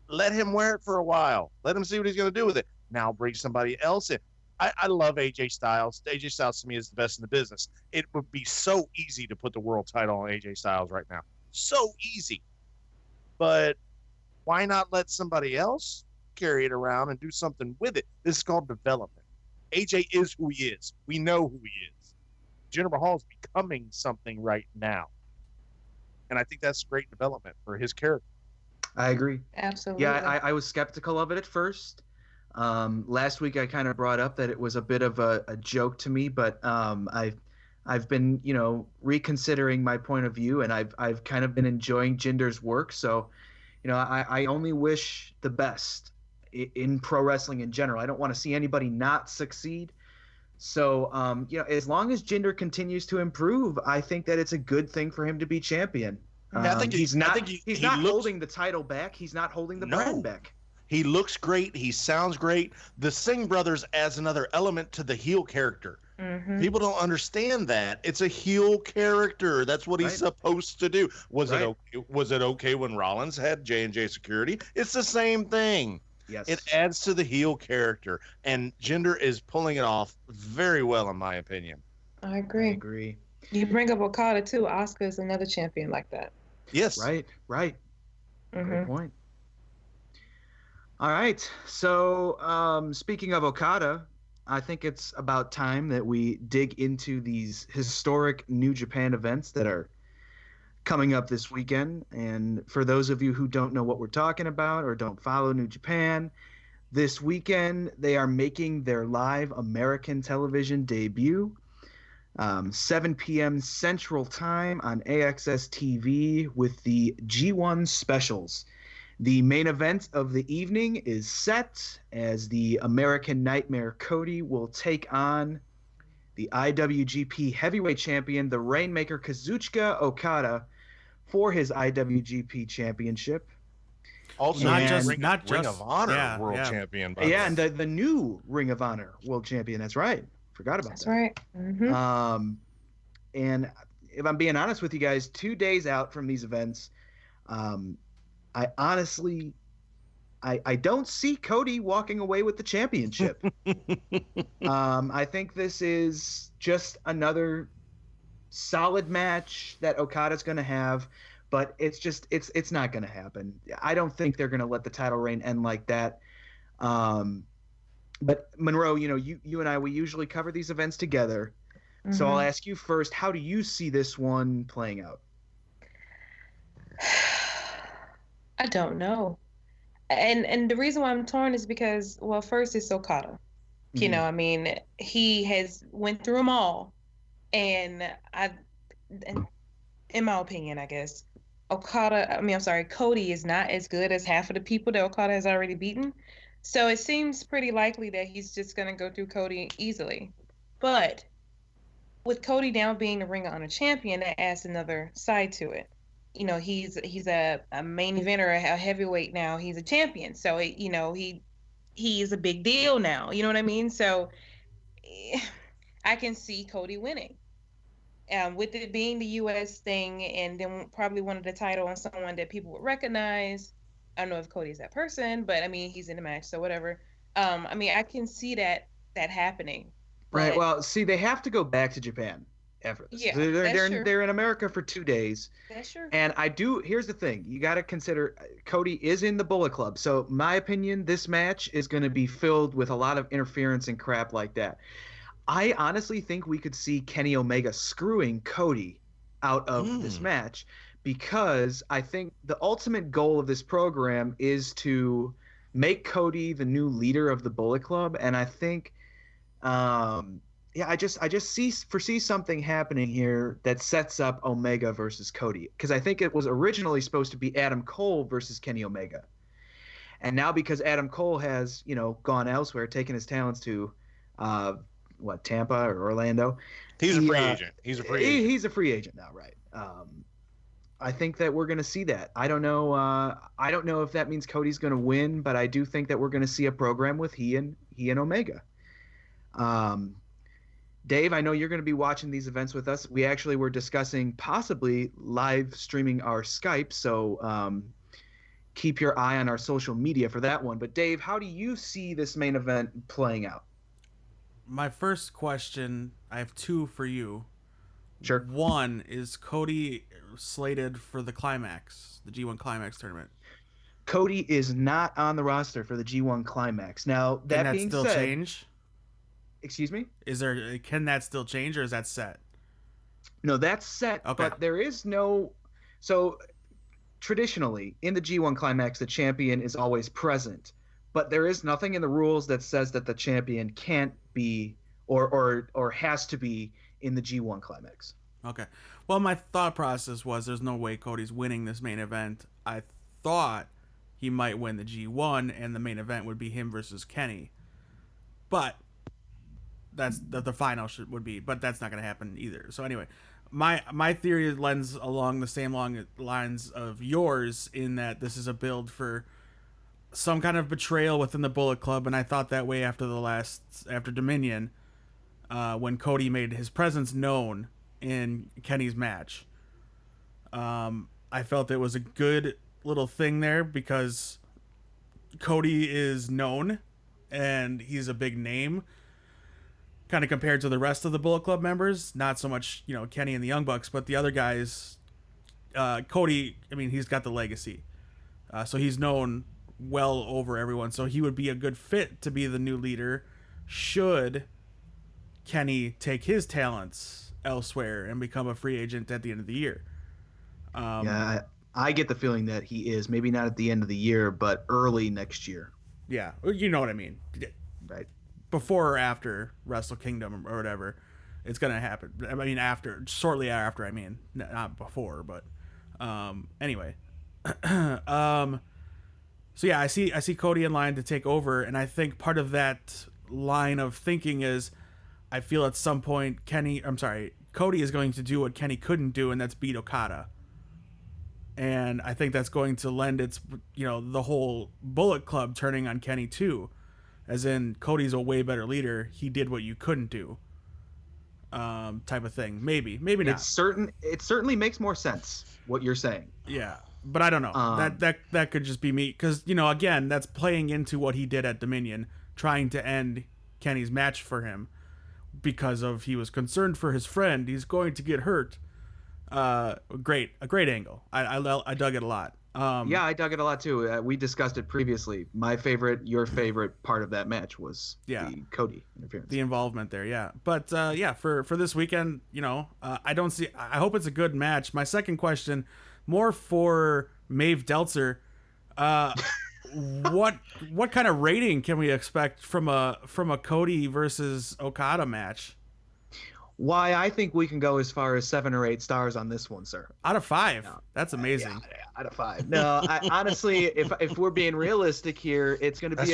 Let him wear it for a while. Let him see what he's going to do with it. Now bring somebody else in. I love AJ Styles. AJ Styles to me is the best in the business. It would be so easy to put the world title on AJ Styles right now. So easy. But why not let somebody else carry it around and do something with it? This is called development. AJ is who he is. We know who he is. Jinder Mahal is becoming something right now. And I think that's great development for his character. I agree. Absolutely. Yeah, I was skeptical of it at first. Last week I kind of brought up that it was a bit of a joke to me, but I've been, you know, reconsidering my point of view, and I've kind of been enjoying Jinder's work. So, you know, I only wish the best in pro wrestling in general. I don't want to see anybody not succeed. So, you know, as long as Jinder continues to improve, I think that it's a good thing for him to be champion. I think he's not looks, holding the title back. He's not holding the brand back. He looks great. He sounds great. The Singh brothers adds another element to the heel character. Mm-hmm. People don't understand that. It's a heel character. That's what he's supposed to do. Was it okay when Rollins had J&J Security? It's the same thing. Yes. It adds to the heel character, and Jinder is pulling it off very well, in my opinion. I agree. You bring up Okada too. Asuka is another champion like that. Yes. Right. Mm-hmm. Great point. All right. So, speaking of Okada, I think it's about time that we dig into these historic New Japan events that are coming up this weekend. And for those of you who don't know what we're talking about or don't follow New Japan, this weekend they are making their live American television debut. 7 p.m. Central Time on AXS TV with the G1 specials. The main event of the evening is set as the American Nightmare Cody will take on the IWGP Heavyweight Champion, the Rainmaker Kazuchika Okada, for his IWGP Championship. Also, not just Ring of Honor World Champion. And the new Ring of Honor World Champion. That's right. Forgot about that. That's right. Mm-hmm. And if I'm being honest with you guys, 2 days out from these events, I honestly, I don't see Cody walking away with the championship. I think this is just another solid match that Okada's going to have, but it's not going to happen. I don't think they're going to let the title reign end like that. But Monroe, you know, you and I, we usually cover these events together. Mm-hmm. So I'll ask you first, how do you see this one playing out? I don't know. And the reason why I'm torn is because, well, first it's Okada. Mm-hmm. You know, I mean, he has went through them all. And in my opinion, I guess, Cody is not as good as half of the people that Okada has already beaten. So it seems pretty likely that he's just going to go through Cody easily. But with Cody now being the Ring of Honor champion, that adds another side to it. he's a main eventer, a heavyweight now. He's a champion, so he is a big deal now. You know what I mean? So I can see Cody winning. With it being the U.S. thing, and then probably wanted the title on someone that people would recognize. I don't know if Cody's that person, but I mean, he's in the match, so whatever. I mean, I can see that happening. Right. Well, see, they have to go back to Japan after this. Yeah, they're in America for 2 days. That's true. And here's the thing. You got to consider Cody is in the Bullet Club. So my opinion, this match is going to be filled with a lot of interference and crap like that. I honestly think we could see Kenny Omega screwing Cody out of this match, because I think the ultimate goal of this program is to make Cody the new leader of the Bullet Club. And I think, I just foresee something happening here that sets up Omega versus Cody, because I think it was originally supposed to be Adam Cole versus Kenny Omega. And now because Adam Cole has, gone elsewhere, taken his talents to Tampa or Orlando. He's a free agent. He's a free agent now, right? I think that we're going to see that. I don't know. I don't know if that means Cody's going to win, but I do think that we're going to see a program with he and Omega. Dave, I know you're going to be watching these events with us. We actually were discussing possibly live streaming our Skype, so keep your eye on our social media for that one. But Dave, how do you see this main event playing out? My first question, I have 2 for you. Sure. One, is Cody slated for the Climax, the G1 Climax tournament? Cody is not on the roster for the G1 Climax. Now, that being still said, change? Excuse me? Can that still change, or is that set? No, that's set, okay. But there is no... So, traditionally, in the G1 Climax, the champion is always present. But there is nothing in the rules that says that the champion can't be or has to be in the G1 Climax. Okay. Well, my thought process was there's no way Cody's winning this main event. I thought he might win the G1 and the main event would be him versus Kenny. But that's the final would be. But that's not going to happen either. So anyway, my theory lends along the same long lines of yours, in that this is a build for some kind of betrayal within the Bullet Club, and I thought that way after Dominion, when Cody made his presence known in Kenny's match. I felt it was a good little thing there, because Cody is known and he's a big name, kind of compared to the rest of the Bullet Club members. Not so much, Kenny and the Young Bucks, but the other guys. Cody, I mean, he's got the legacy, so he's known well over everyone, so he would be a good fit to be the new leader should Kenny take his talents elsewhere and become a free agent at the end of the year. I get the feeling that he is, maybe not at the end of the year, but early next year. Yeah, you know what I mean. Right. Before or after Wrestle Kingdom or whatever, it's gonna happen. I mean, shortly after. I mean, not before, but anyway. So yeah, I see Cody in line to take over, and I think part of that line of thinking is, I feel at some point Cody is going to do what Kenny couldn't do, and that's beat Okada. And I think that's going to lend the whole Bullet Club turning on Kenny too, as in Cody's a way better leader. He did what you couldn't do, type of thing. Maybe not. It certainly makes more sense what you're saying. Yeah. But I don't know. That could just be me, because again, that's playing into what he did at Dominion, trying to end Kenny's match for him because he was concerned for his friend. He's going to get hurt. A great angle. I dug it a lot. Yeah, I dug it a lot too. We discussed it previously. Your favorite part of that match was the Cody interference, the involvement there. Yeah, but for this weekend, I hope it's a good match. My second question, more for Maeve Deltzer. What kind of rating can we expect from a Cody versus Okada match? Why, I think we can go as far as 7 or 8 stars on this one, sir. Out of 5. No, that's amazing. Yeah, out of 5. No, honestly, if we're being realistic here, it's going to be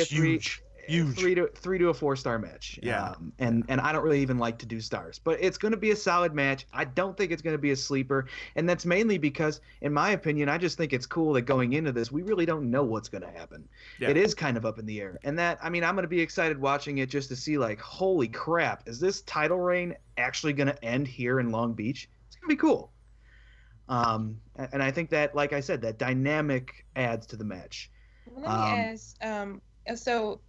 Huge. 3 to a 4-star match. Yeah. And I don't really even like to do stars, but it's going to be a solid match. I don't think it's going to be a sleeper, and that's mainly because, in my opinion, I just think it's cool that going into this, we really don't know what's going to happen. Yeah. It is kind of up in the air, and that, I mean, I'm going to be excited watching it just to see, like, holy crap, is this title reign actually going to end here in Long Beach? It's going to be cool. And I think that, like I said, that dynamic adds to the match. Let me ask, so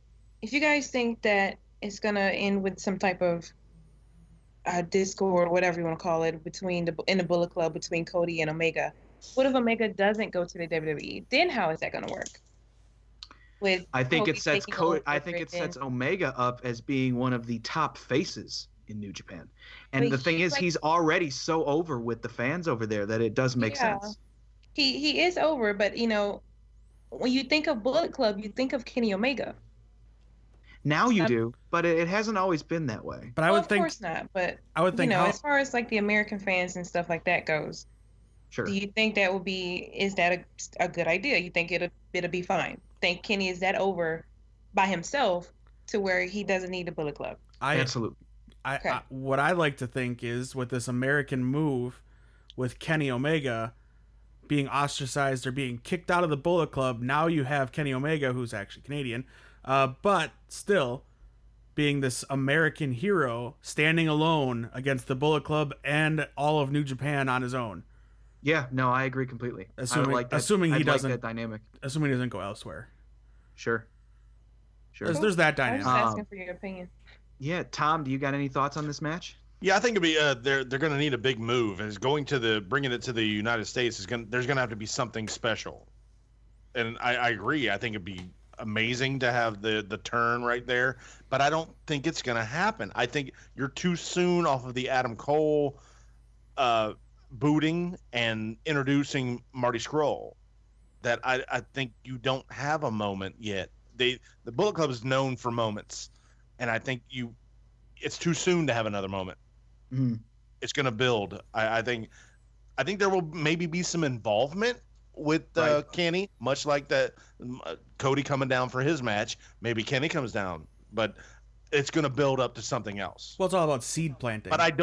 if you guys think that it's gonna end with some type of discord, whatever you want to call it, in the Bullet Club between Cody and Omega, what if Omega doesn't go to the WWE? Then how is that gonna work? I think it sets Omega up as being one of the top faces in New Japan, and the thing is, he's already so over with the fans over there that it does make sense. He is over, but you know, when you think of Bullet Club, you think of Kenny Omega. Now you do, but it hasn't always been that way. But I would think, of course not. But I would think, as far as like the American fans and stuff like that goes, sure. Do you think that is that a good idea? You think it'll be fine? Think Kenny is that over by himself to where he doesn't need the Bullet Club? Absolutely. What I like to think is, with this American move, with Kenny Omega being ostracized or being kicked out of the Bullet Club, now you have Kenny Omega, who's actually Canadian, but still being this American hero standing alone against the Bullet Club and all of New Japan on his own. Yeah, no, I agree completely. Assuming he doesn't, like that dynamic. Assuming he doesn't go elsewhere. Sure. There's that dynamic. I'm just asking for your opinion. Yeah, Tom, do you got any thoughts on this match? Yeah, I think it'd be they're going to need a big move, and bringing it to the United States there's going to have to be something special, and I agree. I think it'd be amazing to have the turn right there, but I don't think it's going to happen. I think you're too soon off of the Adam Cole booting and introducing Marty Scurll. That I think you don't have a moment yet. The Bullet Club is known for moments, and I think it's too soon to have another moment. Mm-hmm. It's going to build. I think there will maybe be some involvement with Kenny, much like that Cody coming down for his match. Maybe Kenny comes down, but it's going to build up to something else. Well, it's all about seed planting. But I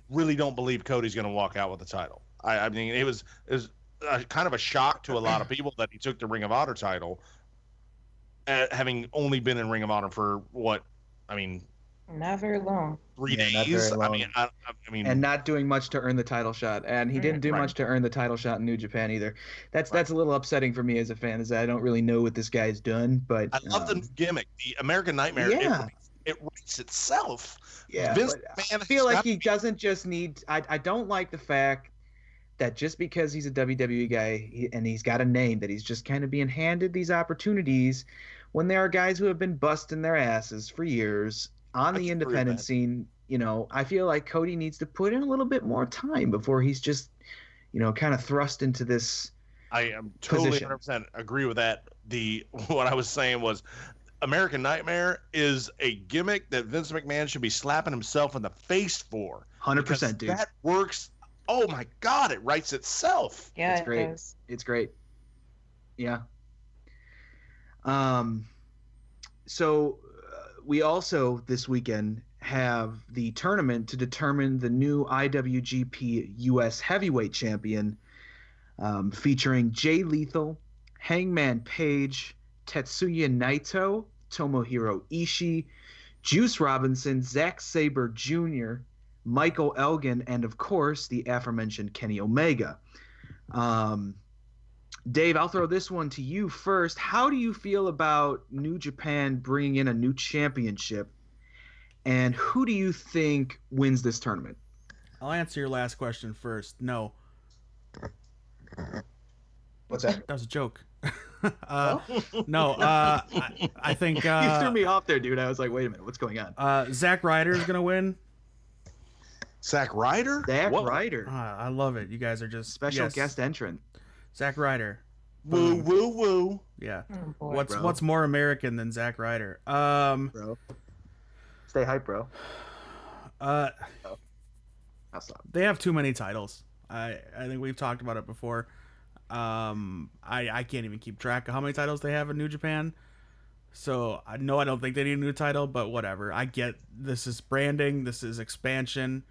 really don't believe Cody's going to walk out with the title. I mean, it was kind of a shock to a lot of people that he took the Ring of Honor title, having only been in Ring of Honor for what? I mean, not very long. 3 days. Not very long. I mean, and not doing much to earn the title shot, and he didn't do much to earn the title shot in New Japan either. That's a little upsetting for me as a fan, is that I don't really know what this guy's done. But I love the gimmick, the American Nightmare. Yeah. It writes itself. Yeah, I feel like he doesn't just need. I don't like the fact that just because he's a WWE guy and he's got a name, that he's just kind of being handed these opportunities when there are guys who have been busting their asses for years on the independent scene. You know, I feel like Cody needs to put in a little bit more time before he's just, kind of thrust into this. I am totally 100% agree with that. What I was saying was, American Nightmare is a gimmick that Vince McMahon should be slapping himself in the face for. 100%, dude. That works. Oh my God, it writes itself. Yeah, it's great. Does. It's great. Yeah. So we also this weekend have the tournament to determine the new IWGP US Heavyweight Champion, featuring Jay Lethal, Hangman Page, Tetsuya Naito, Tomohiro Ishii, Juice Robinson, Zack Sabre Jr., Michael Elgin, and of course the aforementioned Kenny Omega. Dave, I'll throw this one to you first. How do you feel about New Japan bringing in a new championship, and who do you think wins this tournament? I'll answer your last question first. No. What's that? That was a joke. No, I think you threw me off there, dude. I was like, wait a minute, what's going on? Zack Ryder is gonna win. Zack Ryder? Zack Ryder. I love it. You guys are just special guest entrant. Zack Ryder. Woo woo woo. Yeah. Oh, What's more American than Zack Ryder? Bro. Stay hype, bro. I'll stop. They have too many titles. I think we've talked about it before. I can't even keep track of how many titles they have in New Japan. So I don't think they need a new title, but whatever. I get this is branding, this is expansion.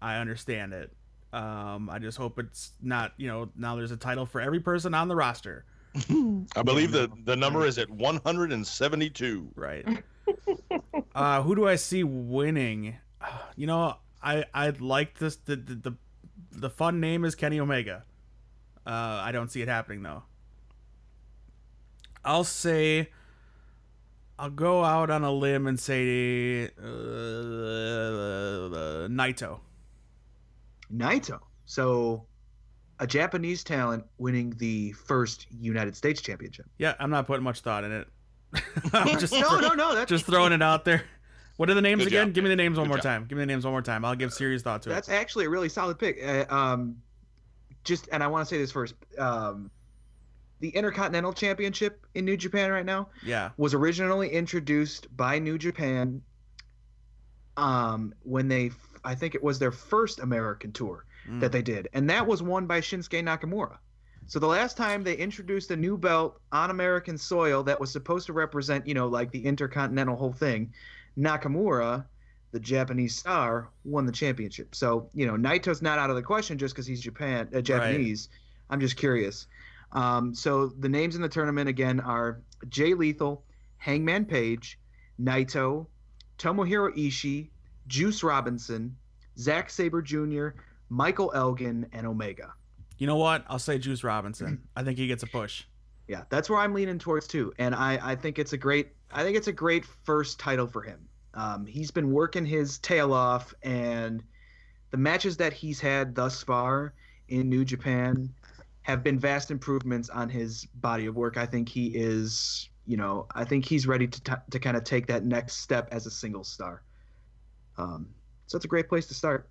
I understand it. I just hope it's not, now there's a title for every person on the roster. I believe the number is at 172. Right. Who do I see winning? I'd like this. The fun name is Kenny Omega. I don't see it happening though. I'll go out on a limb and say Naito. Naito. So, a Japanese talent winning the first United States Championship. Yeah, I'm not putting much thought in it. No. That's just throwing it out there. What are the names again? Job. Give me the names one more time. Give me the names one more time. I'll give serious thought to it. That's actually a really solid pick. And I want to say this first. The Intercontinental Championship in New Japan right now was originally introduced by New Japan when I think it was their first American tour that they did. And that was won by Shinsuke Nakamura. So the last time they introduced a new belt on American soil that was supposed to represent, like the Intercontinental whole thing, Nakamura, the Japanese star, won the championship. So, Naito's not out of the question just because he's Japanese. Right. I'm just curious. So the names in the tournament, again, are Jay Lethal, Hangman Page, Naito, Tomohiro Ishii, Juice Robinson, Zack Sabre Jr., Michael Elgin, and Omega. You know what? I'll say Juice Robinson. I think he gets a push. Yeah, that's where I'm leaning towards too, and I think it's a great first title for him. He's been working his tail off, and the matches that he's had thus far in New Japan have been vast improvements on his body of work. I think he is, I think he's ready to kind of take that next step as a single star. So it's a great place to start.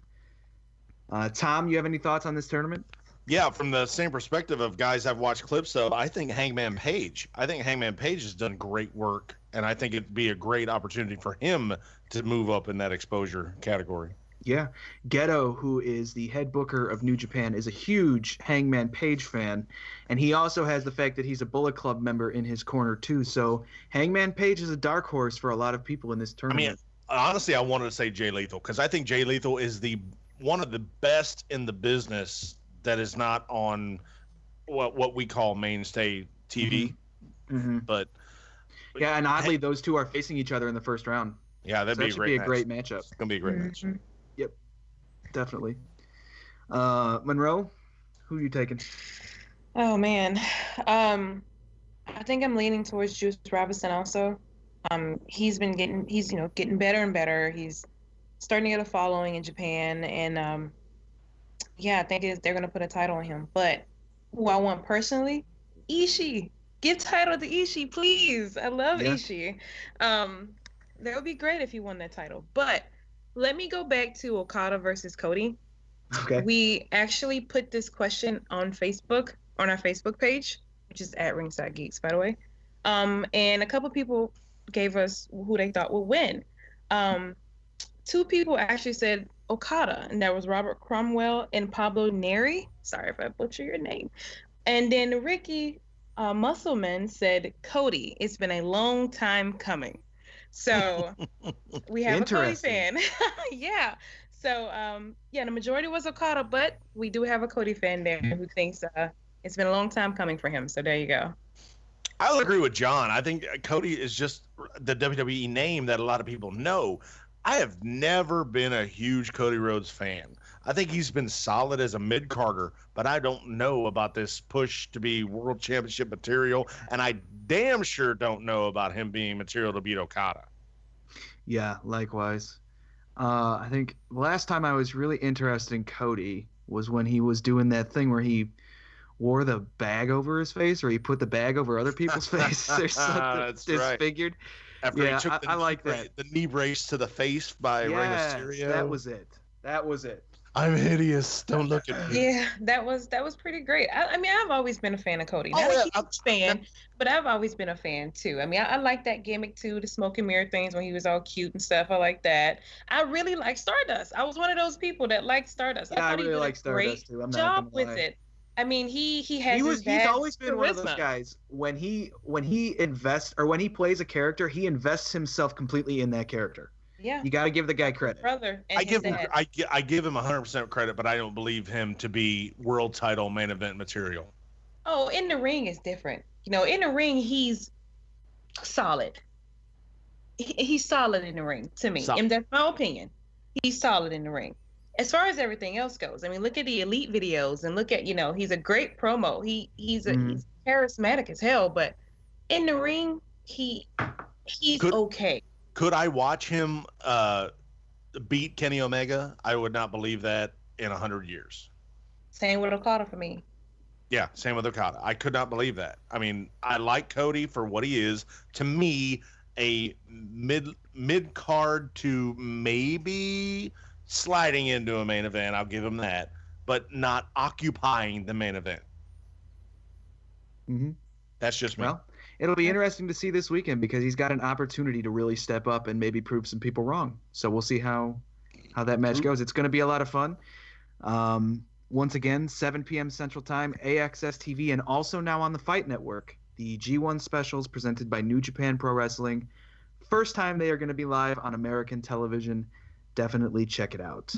Tom, you have any thoughts on this tournament? Yeah, from the same perspective of guys I've watched clips of, I think Hangman Page has done great work, and I think it'd be a great opportunity for him to move up in that exposure category. Yeah. Geto, who is the head booker of New Japan, is a huge Hangman Page fan, and he also has the fact that he's a Bullet Club member in his corner too. So Hangman Page is a dark horse for a lot of people in this tournament. I mean, honestly, I wanted to say Jay Lethal because I think Jay Lethal is one of the best in the business that is not on what we call mainstay TV. Mm-hmm. But yeah, and oddly, those two are facing each other in the first round. Yeah, that'd be a great matchup. It's gonna be a great match. Yep, definitely. Monroe, who are you taking? Oh man, I think I'm leaning towards Juice Robinson also. He's getting better and better. He's starting to get a following in Japan, and I think they're gonna put a title on him. But who I want personally, Ishii. Give title to Ishii, please. I love Ishii. That would be great if he won that title. But let me go back to Okada versus Cody. Okay. We actually put this question on Facebook, on our Facebook page, which is at Ringside Geeks, by the way. And a couple people gave us who they thought would win. Two people actually said Okada, and that was Robert Cromwell and Pablo Neri. Sorry if I butcher your name. And then Ricky Musselman said Cody. It's been a long time coming. So we have a Cody fan. Yeah. So the majority was Okada, but we do have a Cody fan there who thinks it's been a long time coming for him. So there you go. I'll agree with John. I think Cody is just the WWE name that a lot of people know. I have never been a huge Cody Rhodes fan. I think he's been solid as a mid-carder, but I don't know about this push to be world championship material, and I damn sure don't know about him being material to beat Okada. Yeah, likewise. I think the last time I was really interested in Cody was when he was doing that thing where he wore the bag over his face, or he put the bag over other people's face or something. That's disfigured. Right. After he took I like that. The knee brace to the face by Rey Mysterio. That was it. I'm hideous. Don't look at me. Yeah, that was pretty great. I mean, I've always been a fan of Cody. Not a huge fan, but I've always been a fan too. I mean, I like that gimmick too, the smoke and mirror things when he was all cute and stuff. I like that. I really like Stardust. I was one of those people that liked Stardust. Yeah, I really like Stardust too. I'm not job with it. I mean, he has he's always been one of those guys when he invests or when he plays a character, he invests himself completely in that character. Yeah, you got to give the guy credit. Brother, and I give him 100% credit, but I don't believe him to be world title main event material. Oh, in the ring is different. You know, in the ring he's solid. He's solid in the ring to me, and that's my opinion. He's solid in the ring. As far as everything else goes, I mean, look at the Elite videos and look at, he's a great promo. He's charismatic as hell, but in the ring, he's okay. Could I watch him beat Kenny Omega? I would not believe that in 100 years. Same with Okada for me. Yeah, same with Okada. I could not believe that. I mean, I like Cody for what he is. To me, a mid card to maybe sliding into a main event. I'll give him that, but not occupying the main event. Mm-hmm. That's just me. Well, it'll be interesting to see this weekend because he's got an opportunity to really step up and maybe prove some people wrong. So we'll see how that match goes. It's going to be a lot of fun. Once again, 7 p.m. Central Time, AXS TV, and also now on the Fight Network, the G1 specials presented by New Japan Pro Wrestling. First time they are going to be live on American television. Definitely check it out.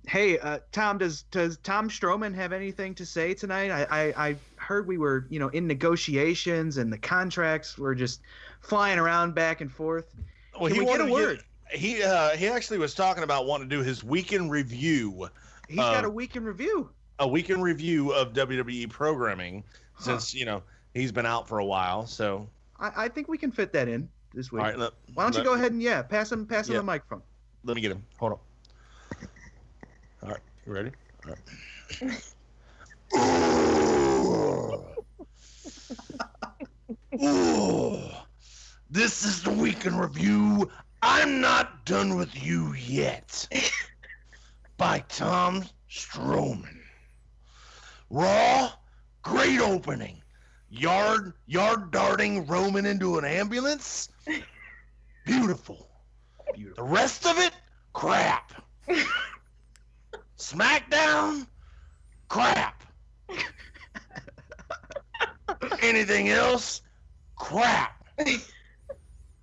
Hey, Tom, does Tom Strowman have anything to say tonight? I heard we were, in negotiations and the contracts were just flying around back and forth. Well, Can we get a word? He actually was talking about wanting to do his weekend review. He's got a weekend review. A weekend review of WWE programming since, he's been out for a while. So I think we can fit that in this week. All right, why don't you go ahead and pass him the microphone. Let me get him. Hold on. All right, you ready? All right. Ooh. This is the weekend review. I'm not done with you yet. By Tom Strowman. Raw, great opening. Yard darting Roman into an ambulance. Beautiful. The rest of it, crap. SmackDown, crap. Anything else, crap.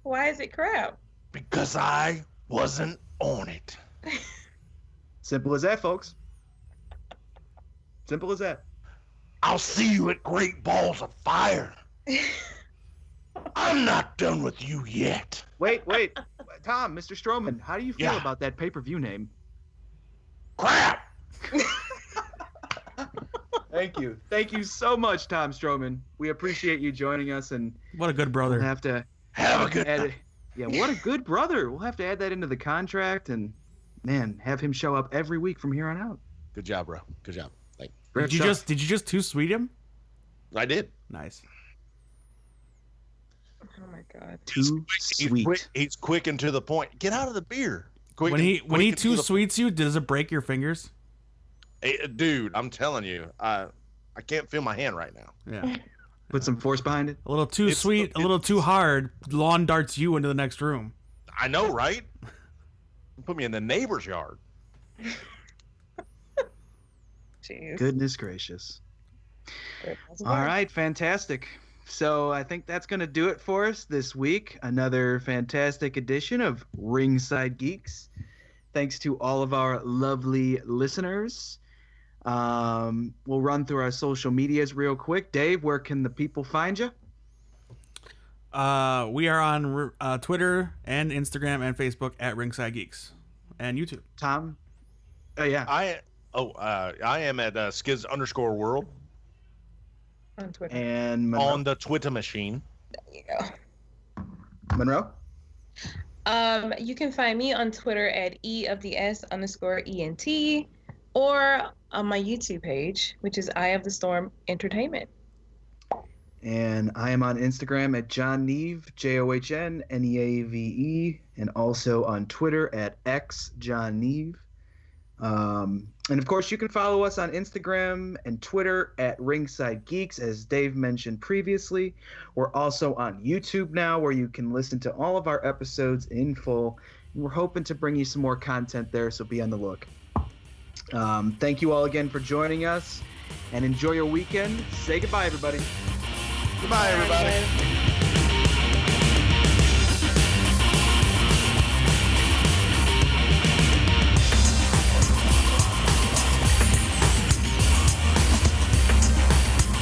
Why is it crap? Because I wasn't on it. Simple as that, folks. Simple as that. I'll see you at Great Balls of Fire. I'm not done with you yet. Wait. Tom, Mr. Strowman, how do you feel about that pay-per-view name? Crap! Thank you. Thank you so much, Tom Strowman. We appreciate you joining us. And what a good brother. We'll have to have a good night. Yeah, what a good brother. We'll have to add that into the contract and, man, have him show up every week from here on out. Good job, bro. Good job. Did you just too sweet him? I did. Nice. Oh my God. Too sweet. He's quick and to the point. Get out of the beer. When he too sweets you, does it break your fingers? Hey, dude, I'm telling you, I can't feel my hand right now. Yeah. Put some force behind it. A little too sweet, a little too hard. Lawn darts you into the next room. I know, right? Put me in the neighbor's yard. Jeez. Goodness gracious. All right, fantastic. So I think that's going to do it for us this week. Another fantastic edition of Ringside Geeks. Thanks to all of our lovely listeners. We'll run through our social medias real quick. Dave, where can the people find you? We are on Twitter and Instagram and Facebook at Ringside Geeks and YouTube. Tom? Oh, yeah. I am at skiz_world. On Twitter. And Monroe? On the Twitter machine. There you go. Monroe? You can find me on Twitter at @EoftheS_ENT or on my YouTube page, which is Eye of the Storm Entertainment. And I am on Instagram at John Neave, JOHNNEAVE, and also on Twitter at XJohnNeave. And of course, you can follow us on Instagram and Twitter at Ringside Geeks, as Dave mentioned previously. We're also on YouTube now, where you can listen to all of our episodes in full. And we're hoping to bring you some more content there, so be on the look. Thank you all again for joining us, and enjoy your weekend. Say goodbye, everybody. Goodbye, everybody.